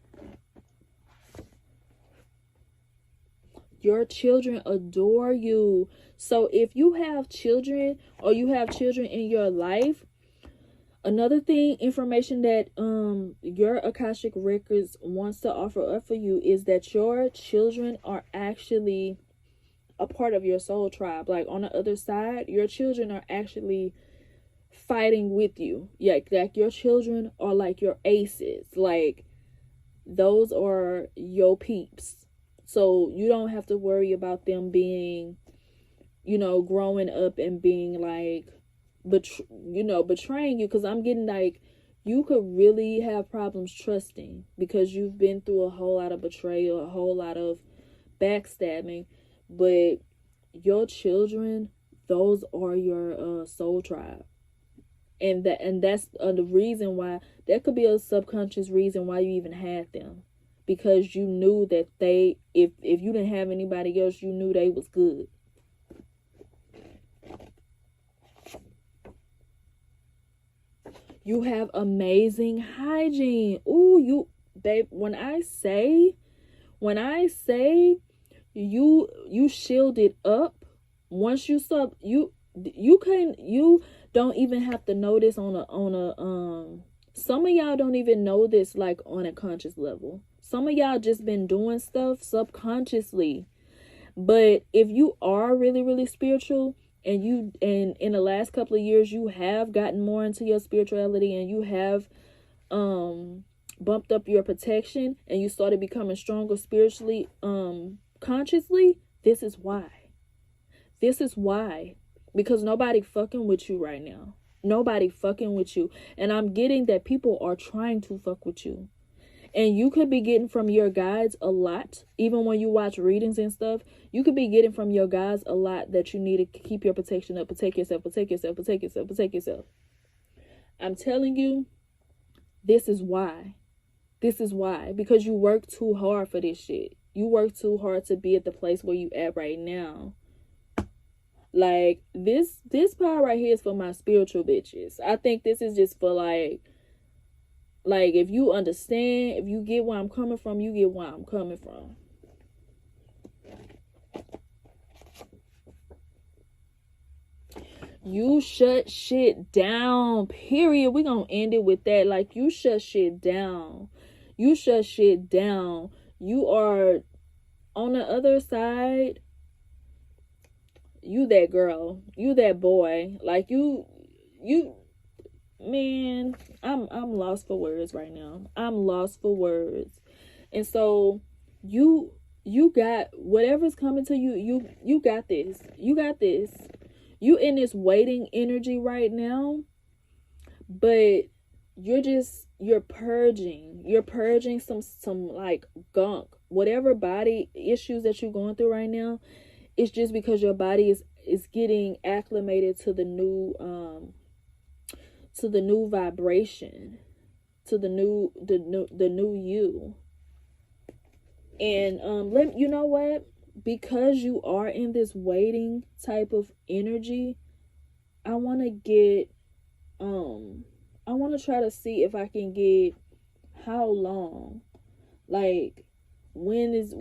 Your children adore you. So if you have children, or you have children in your life, another information that your Akashic Records wants to offer up for you is that your children are actually a part of your soul tribe. Like on the other side, your children are actually fighting with you. Like your children are like your aces. Like those are your peeps. So you don't have to worry about them being, growing up and being like, betraying you. Because I'm getting like, you could really have problems trusting because you've been through a whole lot of betrayal, a whole lot of backstabbing. But your children, those are your soul tribe. And that's the reason why, that could be a subconscious reason why you even had them. Because you knew that if you didn't have anybody else, you knew they was good. You have amazing hygiene. Ooh, babe, when I say you shielded up, once you don't even have to know this on a some of y'all don't even know this like on a conscious level. Some of y'all just been doing stuff subconsciously. But if you are really, really spiritual, and in the last couple of years you have gotten more into your spirituality, and you have bumped up your protection, and you started becoming stronger spiritually, consciously, this is why. This is why. Because nobody fucking with you right now. Nobody fucking with you. And I'm getting that people are trying to fuck with you. And you could be getting from your guides a lot. Even when you watch readings and stuff, you could be getting from your guides a lot that you need to keep your protection up. Protect yourself, protect yourself, protect yourself, protect yourself. I'm telling you, this is why. This is why. Because you work too hard for this shit. You work too hard to be at the place where you at right now. Like, this power right here is for my spiritual bitches. I think this is just for, like, if you understand, if you get where I'm coming from, you get where I'm coming from. You shut shit down, period. We're gonna end it with that. Like, you shut shit down. You shut shit down. You are on the other side. You that girl. You that boy. Like, you man, I'm lost for words right now. I'm lost for words. And so you got whatever's coming to you. You got this. You got this. You in this waiting energy right now, but you're purging some like gunk. Whatever body issues that you're going through right now, it's just because your body is getting acclimated to the new vibration, to the new you. And you know what? Because you are in this waiting type of energy, I want to try to see if I can get how long. Like, when is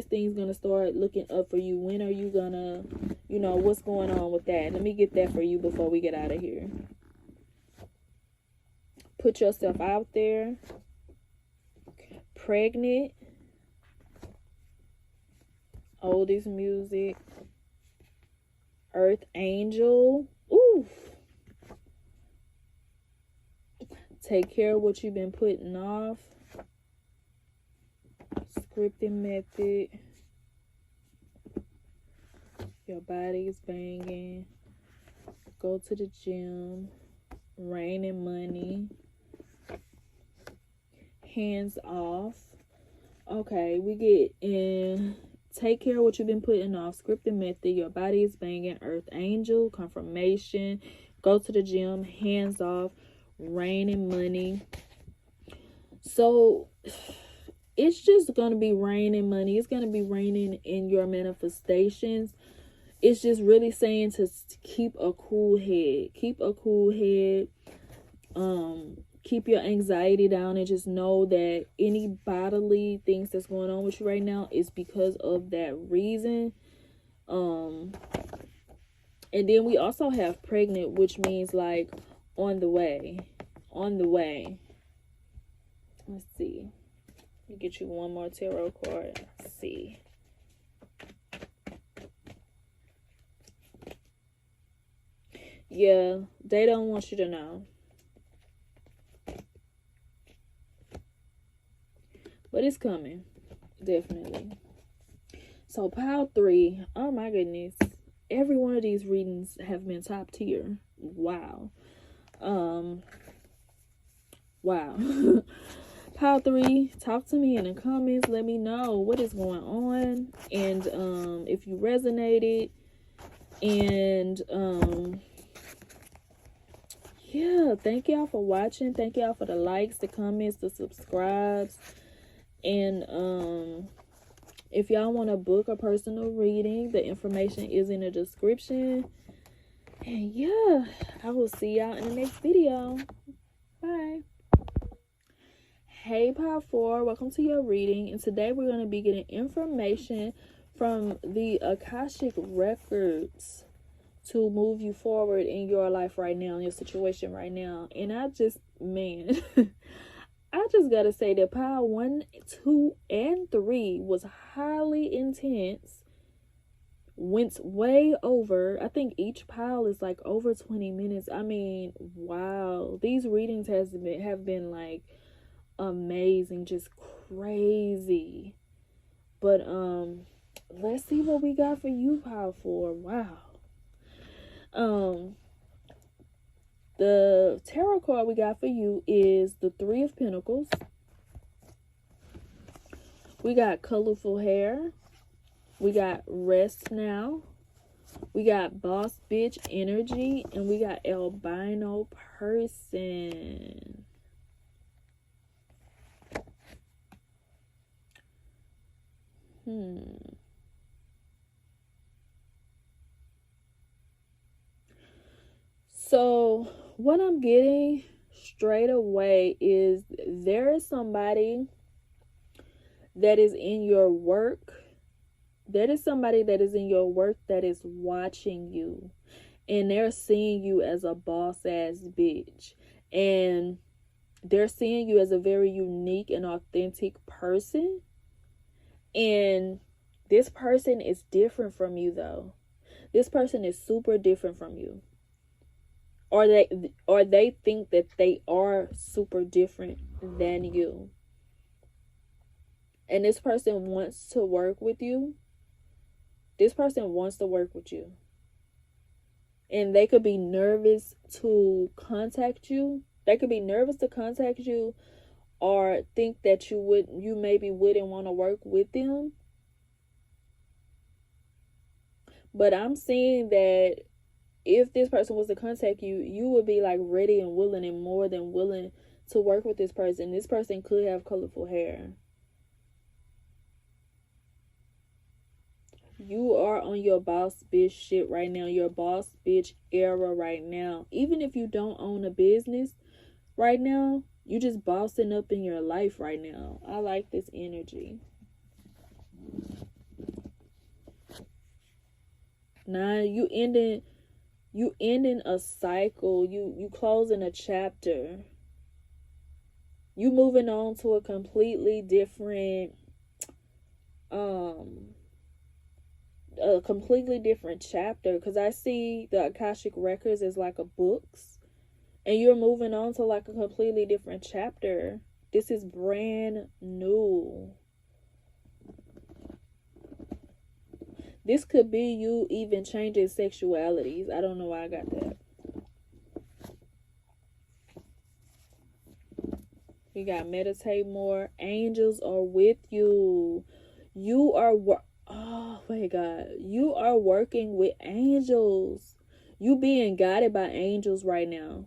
things gonna start looking up for you? When are you gonna, what's going on with that? Let me get that for you before we get out of here. Put yourself out there. Pregnant. Oldest music. Earth Angel. Ooh. Take care of what you've been putting off. Scripting method. Your body is banging. Go to the gym. Raining money. Hands off. Okay, we get in. Take care of what you've been putting off. Scripted method. Your body is banging. Earth Angel. Confirmation. Go to the gym. Hands off. Raining money. So it's just going to be raining money. It's going to be raining in your manifestations. It's just really saying to keep a cool head. Keep a cool head. Keep your anxiety down and just know that any bodily things that's going on with you right now is because of that reason. And then we also have pregnant, which means like on the way. On the way. Let's see. Let me get you one more tarot card. Let's see. Yeah, they don't want you to know. But it's coming. Definitely. So pile 3. Oh my goodness. Every one of these readings have been top tier. Wow. Wow. Pile 3. Talk to me in the comments. Let me know what is going on. And if you resonated. And yeah. Thank y'all for watching. Thank y'all for the likes, the comments, the subscribes. And if y'all want to book a personal reading, the information is in the description. And yeah, I will see y'all in the next video. Bye. Hey, Pile 4, welcome to your reading. And today we're going to be getting information from the Akashic Records to move you forward in your life right now, in your situation right now. And I just gotta say that pile 1, 2, and 3 was highly intense. Went way over. I think each pile is like over 20 minutes. I mean, wow. These readings have been like amazing, just crazy. But let's see what we got for you, Power 4. Wow. The tarot card we got for you is the Three of Pentacles. We got colorful hair. We got rest now. We got boss bitch energy. And we got albino person. So what I'm getting straight away is there is somebody that is in your work. There is somebody that is in your work that is watching you. And they're seeing you as a boss ass bitch. And they're seeing you as a very unique and authentic person. And this person is different from you, though. This person is super different from you. Or they think that they are super different than you. And this person wants to work with you. This person wants to work with you. And they could be nervous to contact you. They could be nervous to contact you or think that you maybe wouldn't want to work with them. But I'm seeing that if this person was to contact you, you would be like ready and willing and more than willing to work with this person. This person could have colorful hair. You are on your boss bitch shit right now. Your boss bitch era right now. Even if you don't own a business right now, you just bossing up in your life right now. I like this energy. Now you ending a cycle. You closing a chapter. You moving on to a completely different chapter, because I see the Akashic Records as like a books, and you're moving on to like a completely different chapter. This is brand new. This could be you even changing sexualities. I don't know why I got that. We got meditate more. Angels are with you. You are oh my God. You are working with angels. You being guided by angels right now.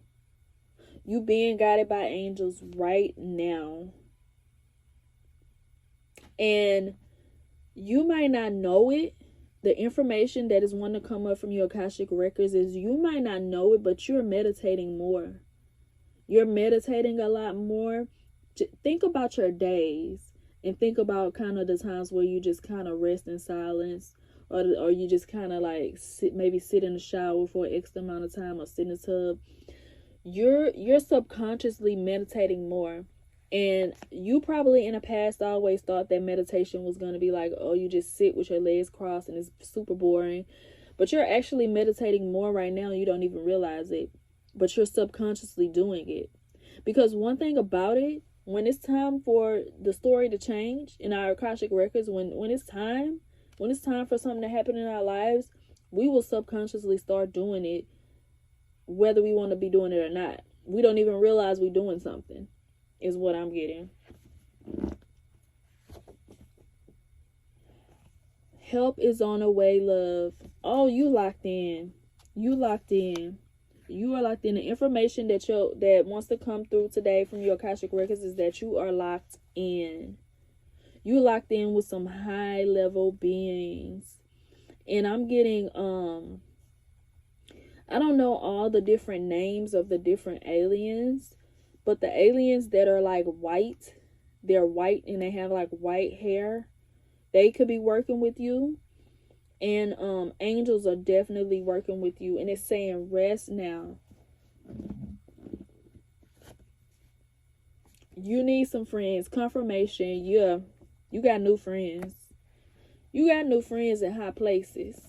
You being guided by angels right now. And you might not know it. The information that is wanting to come up from your Akashic Records is you might not know it, but you're meditating more. You're meditating a lot more. Think about your days and think about kind of the times where you just kind of rest in silence, or you just kind of like sit in the shower for an extra amount of time or sit in the tub. You're subconsciously meditating more. And you probably in the past always thought that meditation was going to be like, oh, you just sit with your legs crossed and it's super boring. But you're actually meditating more right now. You don't even realize it. But you're subconsciously doing it. Because one thing about it, when it's time for the story to change in our Akashic Records, when it's time for something to happen in our lives, we will subconsciously start doing it, whether we want to be doing it or not. We don't even realize we're doing something, is what I'm getting. Help is on the way, love. Oh, you locked in. You locked in. You are locked in. The information that wants to come through today from your Akashic Records is that you are locked in. You locked in with some high level beings. And I'm getting I don't know all the different names of the different aliens, but the aliens that are like white, they're white and they have like white hair, they could be working with you. And angels are definitely working with you. And it's saying rest now. You need some friends. Confirmation. Yeah. You got new friends. You got new friends in high places.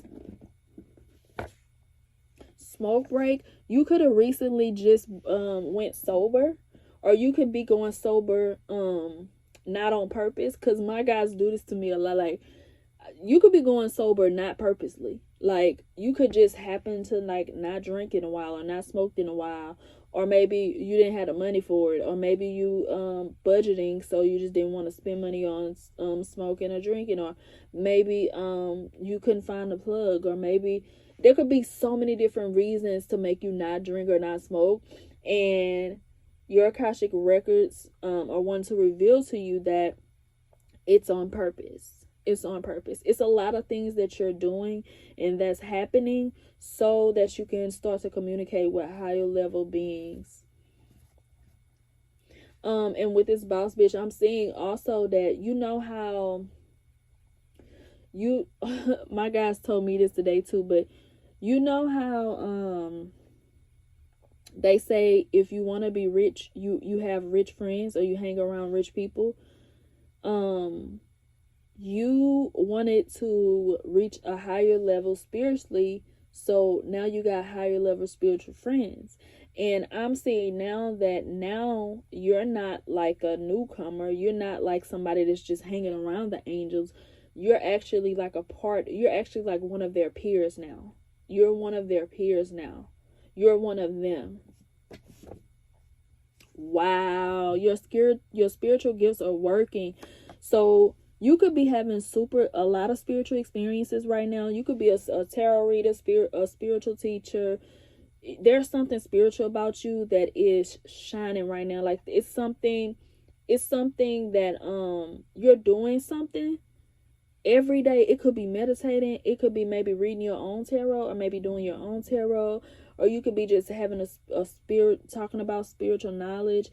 Smoke break. You could have recently just went sober. Or you could be going sober not on purpose. Because my guys do this to me a lot. Like, you could be going sober not purposely. Like, you could just happen to like not drink in a while, or not smoked in a while, or maybe you didn't have the money for it, or maybe you budgeting, so you just didn't want to spend money on smoking or drinking, or maybe you couldn't find a plug, or maybe there could be so many different reasons to make you not drink or not smoke. And your Akashic records are one to reveal to you that it's on purpose. It's on purpose. It's a lot of things that you're doing and that's happening so that you can start to communicate with higher level beings. And with this boss bitch, I'm seeing also that, you know how you my guys told me this today too, but you know how they say if you want to be rich, you have rich friends, or you hang around rich people. You wanted to reach a higher level spiritually, so now you got higher level spiritual friends. And I'm seeing now that now you're not like a newcomer. You're not like somebody that's just hanging around the angels. You're actually like you're actually like one of their peers now. You're one of their peers now. You're one of them. Wow, your spiritual gifts are working. So you could be having a lot of spiritual experiences right now. You could be a tarot reader, a spiritual teacher. There's something spiritual about you that is shining right now. Like, it's something that you're doing something every day. It could be meditating. It could be maybe reading your own tarot, or maybe doing your own tarot, or you could be just having a spirit, talking about spiritual knowledge.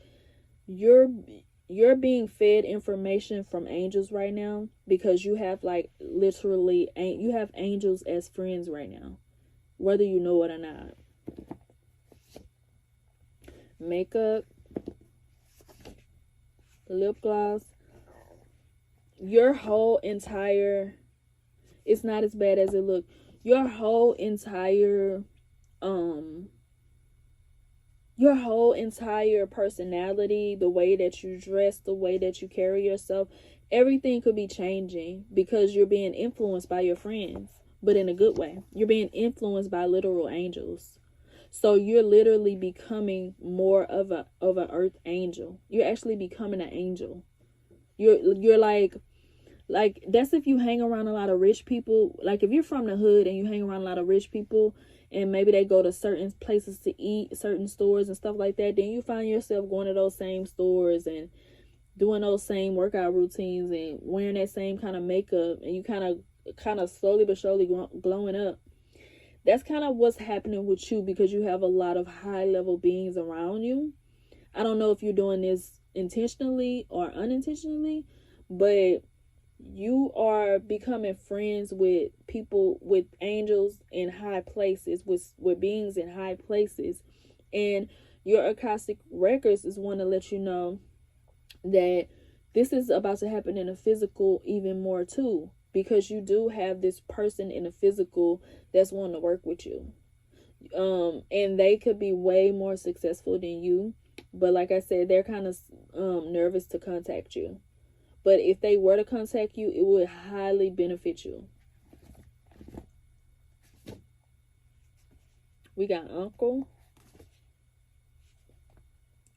You're being fed information from angels right now, because you have like literally, you have angels as friends right now, whether you know it or not. Makeup, lip gloss, your whole entire, it's not as bad as it looked. Your whole entire personality, the way that you dress, the way that you carry yourself, everything could be changing because you're being influenced by your friends, but in a good way. You're being influenced by literal angels. So you're literally becoming more of an earth angel. You're actually becoming an angel. You're like that's if you hang around a lot of rich people. Like, if you're from the hood and you hang around a lot of rich people, and maybe they go to certain places to eat, certain stores and stuff like that, then you find yourself going to those same stores and doing those same workout routines and wearing that same kind of makeup, and you kind of slowly but surely glowing up. That's kind of what's happening with you, because you have a lot of high level beings around you. I don't know if you're doing this intentionally or unintentionally, but you are becoming friends with people, with angels in high places, with beings in high places. And your Akashic records is want to let you know that this is about to happen in the physical even more too, because you do have this person in the physical that's wanting to work with you. And they could be way more successful than you, but like I said, they're kind of nervous to contact you. But if they were to contact you, it would highly benefit you. We got Uncle,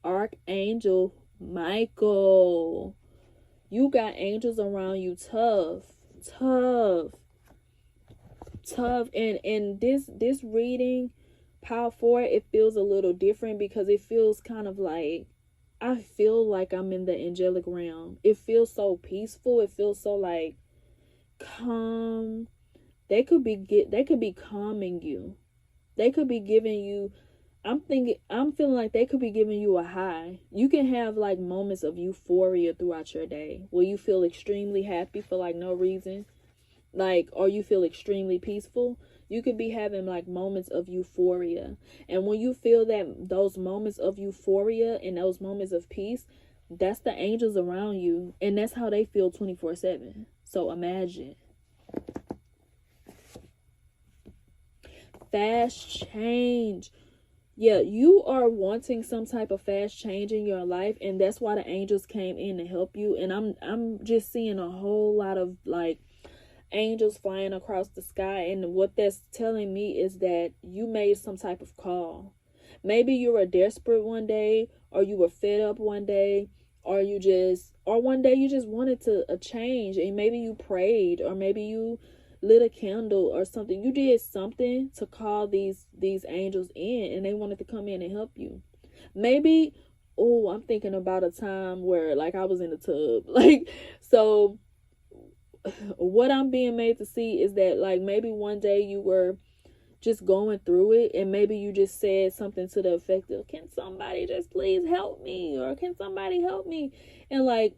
Archangel Michael. You got angels around you, tough. And this reading, Power 4, it feels a little different, because it feels kind of like, I feel like I'm in the angelic realm. It feels so peaceful. It feels so like calm. They could be calming you. They could be giving you, I'm feeling like they could be giving you a high. You can have like moments of euphoria throughout your day where you feel extremely happy for like no reason. Like, or you feel extremely peaceful. You could be having like moments of euphoria. And when you feel that, those moments of euphoria and those moments of peace, that's the angels around you. And that's how they feel 24/7. So imagine. Fast change. Yeah, you are wanting some type of fast change in your life, and that's why the angels came in to help you. And I'm just seeing a whole lot of like, angels flying across the sky. And what that's telling me is that you made some type of call. Maybe you were desperate one day, or you were fed up one day, or one day you just wanted a change, and maybe you prayed, or maybe you lit a candle or something. You did something to call these angels in, and they wanted to come in and help you. Maybe, oh, I'm thinking about a time where like I was in the tub. Like, so what I'm being made to see is that like maybe one day you were just going through it, and maybe you just said something to the effect of, can somebody just please help me, or can somebody help me? And like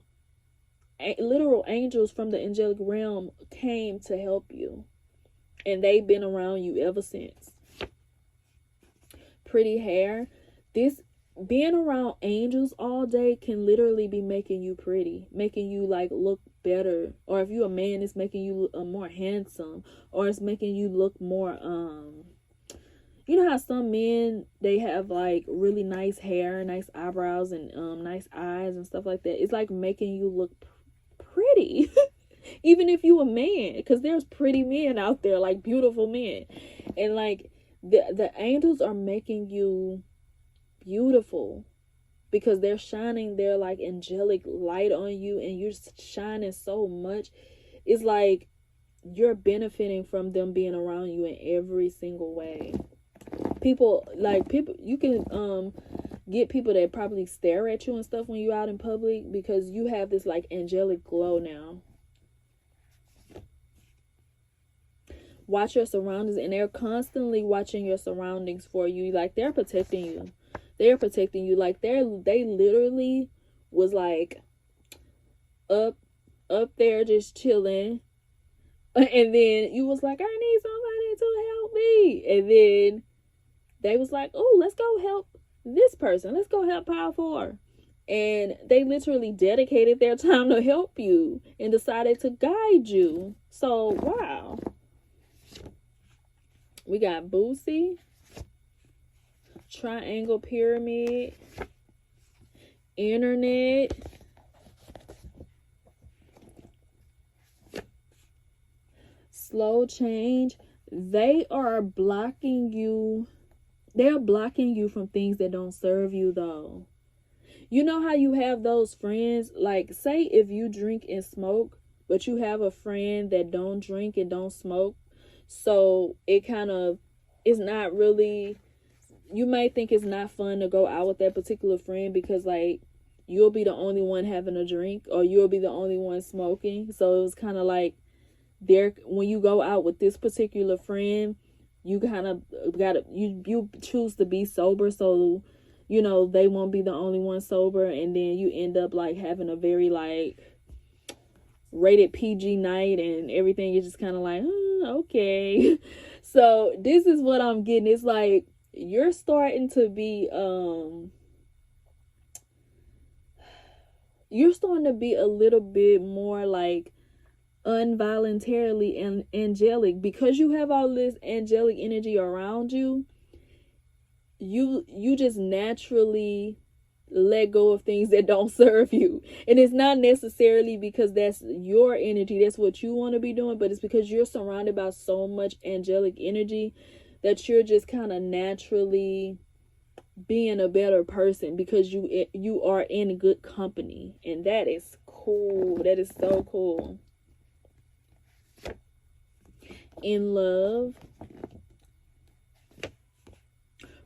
literal angels from the angelic realm came to help you, and they've been around you ever since. Pretty hair. This being around angels all day can literally be making you pretty, making you like look better. Or if you're a man, it's making you look more handsome, or it's making you look more you know how some men, they have like really nice hair, nice eyebrows, and nice eyes and stuff like that. It's like making you look pretty. Even if you a man, because there's pretty men out there, like beautiful men, and like the angels are making you beautiful because they're shining their like angelic light on you, and you're shining so much. It's like you're benefiting from them being around you in every single way. People you can get people that probably stare at you and stuff when you're out in public, because you have this like angelic glow now. Watch your surroundings, and they're constantly watching your surroundings for you. Like they're protecting you. They're protecting you. Like they literally was like up there just chilling, and then you was like, I need somebody to help me, and then they was like, oh, let's go help this person. Let's go help Power 4. And they literally dedicated their time to help you and decided to guide you. So, wow. We got Boosie, Triangle Pyramid, Internet, Slow Change. They are blocking you. They're blocking you from things that don't serve you, though. You know how you have those friends, like say if you drink and smoke, but you have a friend that don't drink and don't smoke. So it kind of is not really, you might think it's not fun to go out with that particular friend because like you'll be the only one having a drink, or you'll be the only one smoking. So it was kind of like when you go out with this particular friend, you kind of gotta you choose to be sober, so you know they won't be the only one sober, and then you end up like having a very like rated PG night, and everything is just kind of like okay. So this is what I'm getting. It's like you're starting to be a little bit more like involuntarily and angelic, because you have all this angelic energy around you. You just naturally let go of things that don't serve you, and it's not necessarily because that's your energy, that's what you want to be doing, but it's because you're surrounded by so much angelic energy that you're just kind of naturally being a better person because you are in good company, and that is cool. That is so cool. In love,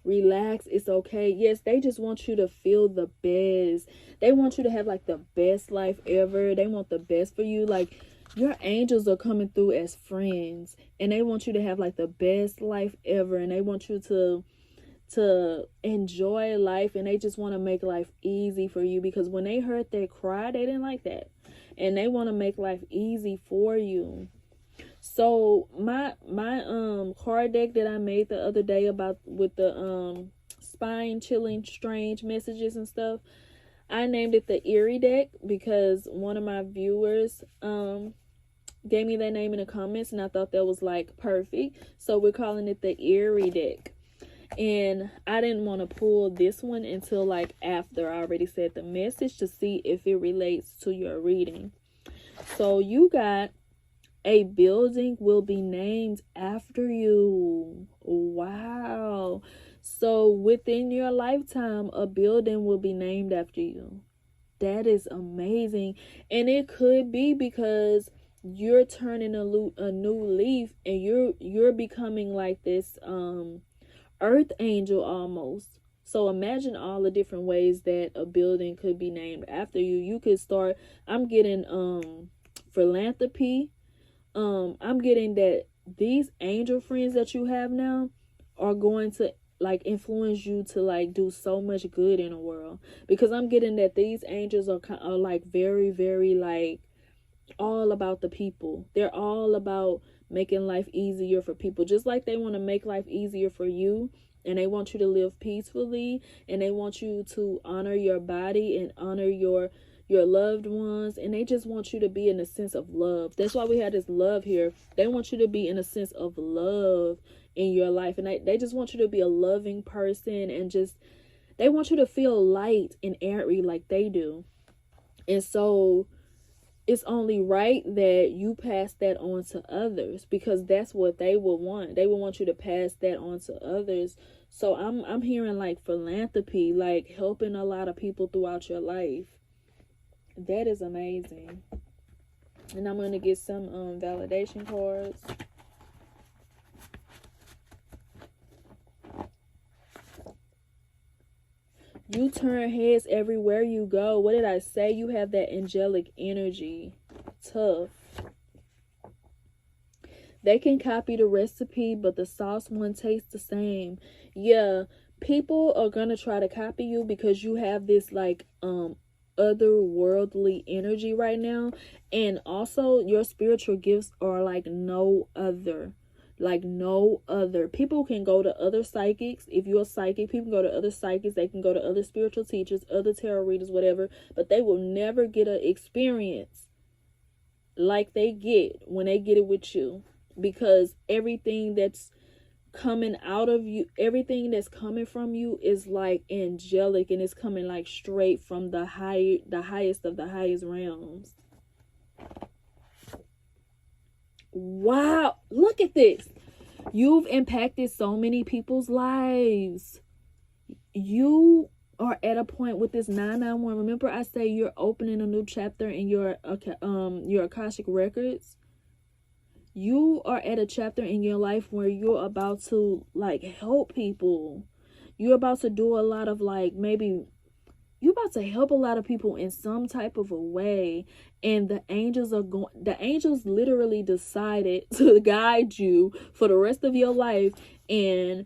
relax, it's okay. Yes, they just want you to feel the best. They want you to have like the best life ever. They want the best for you. Like your angels are coming through as friends, and they want you to have like the best life ever, and they want you to enjoy life, and they just want to make life easy for you, because when they heard that cry, they didn't like that, and they want to make life easy for you. So my card deck that I made the other day with the spine chilling strange messages and stuff, I named it the Eerie deck because one of my viewers gave me that name in the comments, and I thought that was like perfect. So we're calling it the Eerie deck. And I didn't want to pull this one until like after I already said the message, to see if it relates to your reading. So you got A building will be named after you. Wow. So within your lifetime, a building will be named after you. That is amazing. And it could be because you're turning a new leaf, and you're becoming like this earth angel almost. So imagine all the different ways that a building could be named after you. You could start, I'm getting philanthropy. I'm getting that these angel friends that you have now are going to like influence you to like do so much good in the world, because I'm getting that these angels are like very, very like all about the people. They're all about making life easier for people, just like they want to make life easier for you, and they want you to live peacefully, and they want you to honor your body and honor your loved ones, and they just want you to be in a sense of love. That's why we have this love here. They want you to be in a sense of love in your life, and they just want you to be a loving person, and just they want you to feel light and airy like they do. And so it's only right that you pass that on to others, because that's what they will want. They will want you to pass that on to others. So I'm hearing like philanthropy, like helping a lot of people throughout your life. That is amazing. And I'm going to get some validation cards. You turn heads everywhere you go. What did I say? You have that angelic energy. Tough. They can copy the recipe, but the sauce one tastes the same. Yeah, people are going to try to copy you because you have this like otherworldly energy right now, and also your spiritual gifts are like no other. People can go to other psychics. If you're a psychic, people can go to other psychics. They can go to other spiritual teachers, other tarot readers, whatever, but they will never get an experience like they get when they get it with you, because everything that's coming out of you, everything that's coming from you is like angelic, and it's coming like straight from the highest of the highest realms. Wow, look at this. You've impacted so many people's lives. You are at a point with this 991. Remember I say you're opening a new chapter in your Akashic Records. You are at a chapter in your life where you're about to like help people. You're about to do a lot of like, maybe you're about to help a lot of people in some type of a way, and the angels literally decided to guide you for the rest of your life and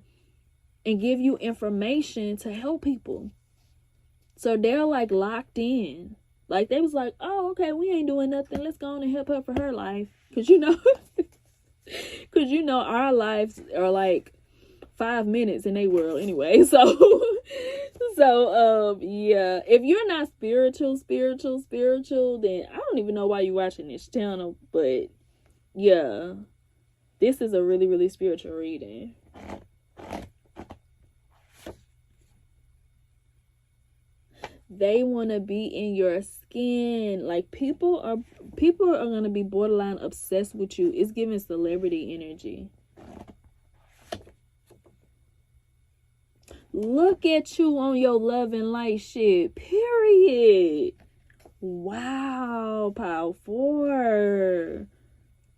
give you information to help people. So they're like locked in. Like they was like, oh, okay, we ain't doing nothing. Let's go on and help her for her life. Cause our lives are like 5 minutes in a world anyway. So yeah, if you're not spiritual, then I don't even know why you're watching this channel. But yeah, this is a really, really spiritual reading. They want to be in your skin. Like people are going to be borderline obsessed with you. It's giving celebrity energy. Look at you on your love and light shit. Period. Wow, Power 4.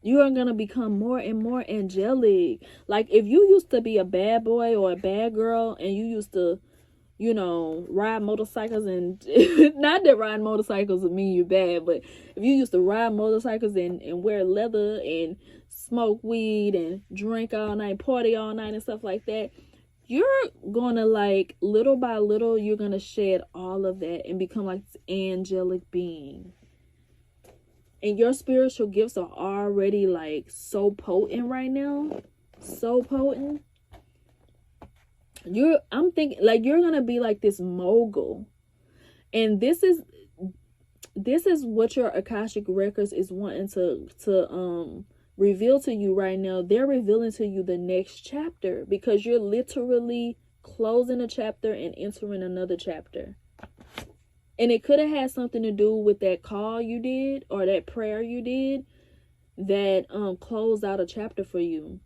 You are going to become more and more angelic. Like if you used to be a bad boy or a bad girl, and you used to, ride motorcycles, and not that riding motorcycles would mean you're bad, but if you used to ride motorcycles and wear leather and smoke weed and drink all night, party all night and stuff like that, you're gonna like little by little, you're gonna shed all of that and become like this angelic being. And your spiritual gifts are already like so potent right now. So potent. I'm thinking like you're gonna be like this mogul. And this is what your Akashic Records is wanting to reveal to you right now. They're revealing to you the next chapter, because you're literally closing a chapter and entering another chapter. And it could have had something to do with that call you did or that prayer you did. that closed out a chapter for you.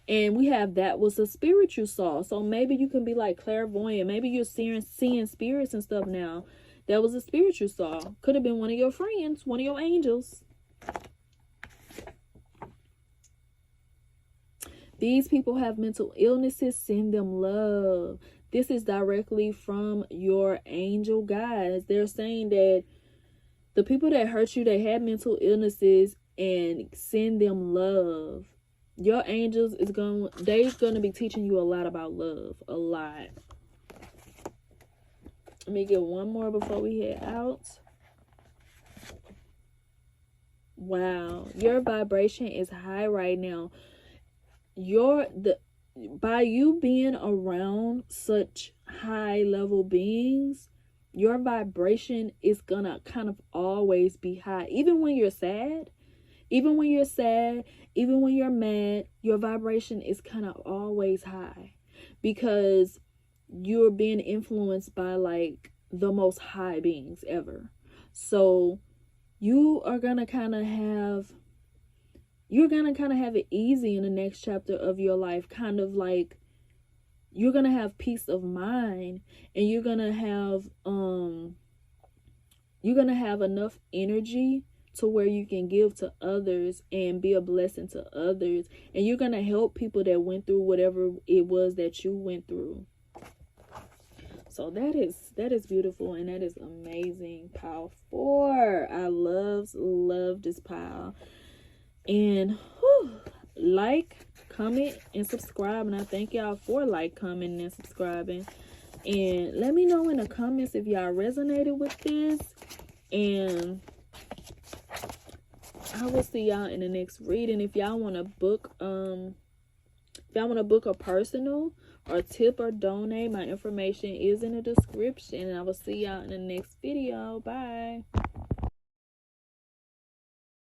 And we have that was a spirit you saw. So maybe you can be like clairvoyant. Maybe you're seeing spirits and stuff now. That was a spirit you saw. Could have been one of your friends, one of your angels. These people have mental illnesses. Send them love. This is directly from your angel guides. They're saying that the people that hurt you, they had mental illnesses, and send them love. Your angels they're gonna be teaching you a lot about love. A lot. Let me get one more before we head out. Wow, your vibration is high right now. By you being around such high level beings, your vibration is gonna kind of always be high. Even when you're sad, even when you're mad, your vibration is kind of always high, because you're being influenced by like the most high beings ever. So you are gonna kind of have it easy in the next chapter of your life. Kind of like you're gonna have peace of mind, and you're gonna have enough energy to where you can give to others and be a blessing to others, and you're gonna help people that went through whatever it was that you went through. So that is beautiful, and that is amazing. Pile 4. I love this pile. And like, comment, and subscribe. And I thank y'all for like, commenting, and subscribing. And let me know in the comments if y'all resonated with this. And I will see y'all in the next reading. If y'all want to book a personal or tip or donate, my information is in the description. And I will see y'all in the next video. Bye.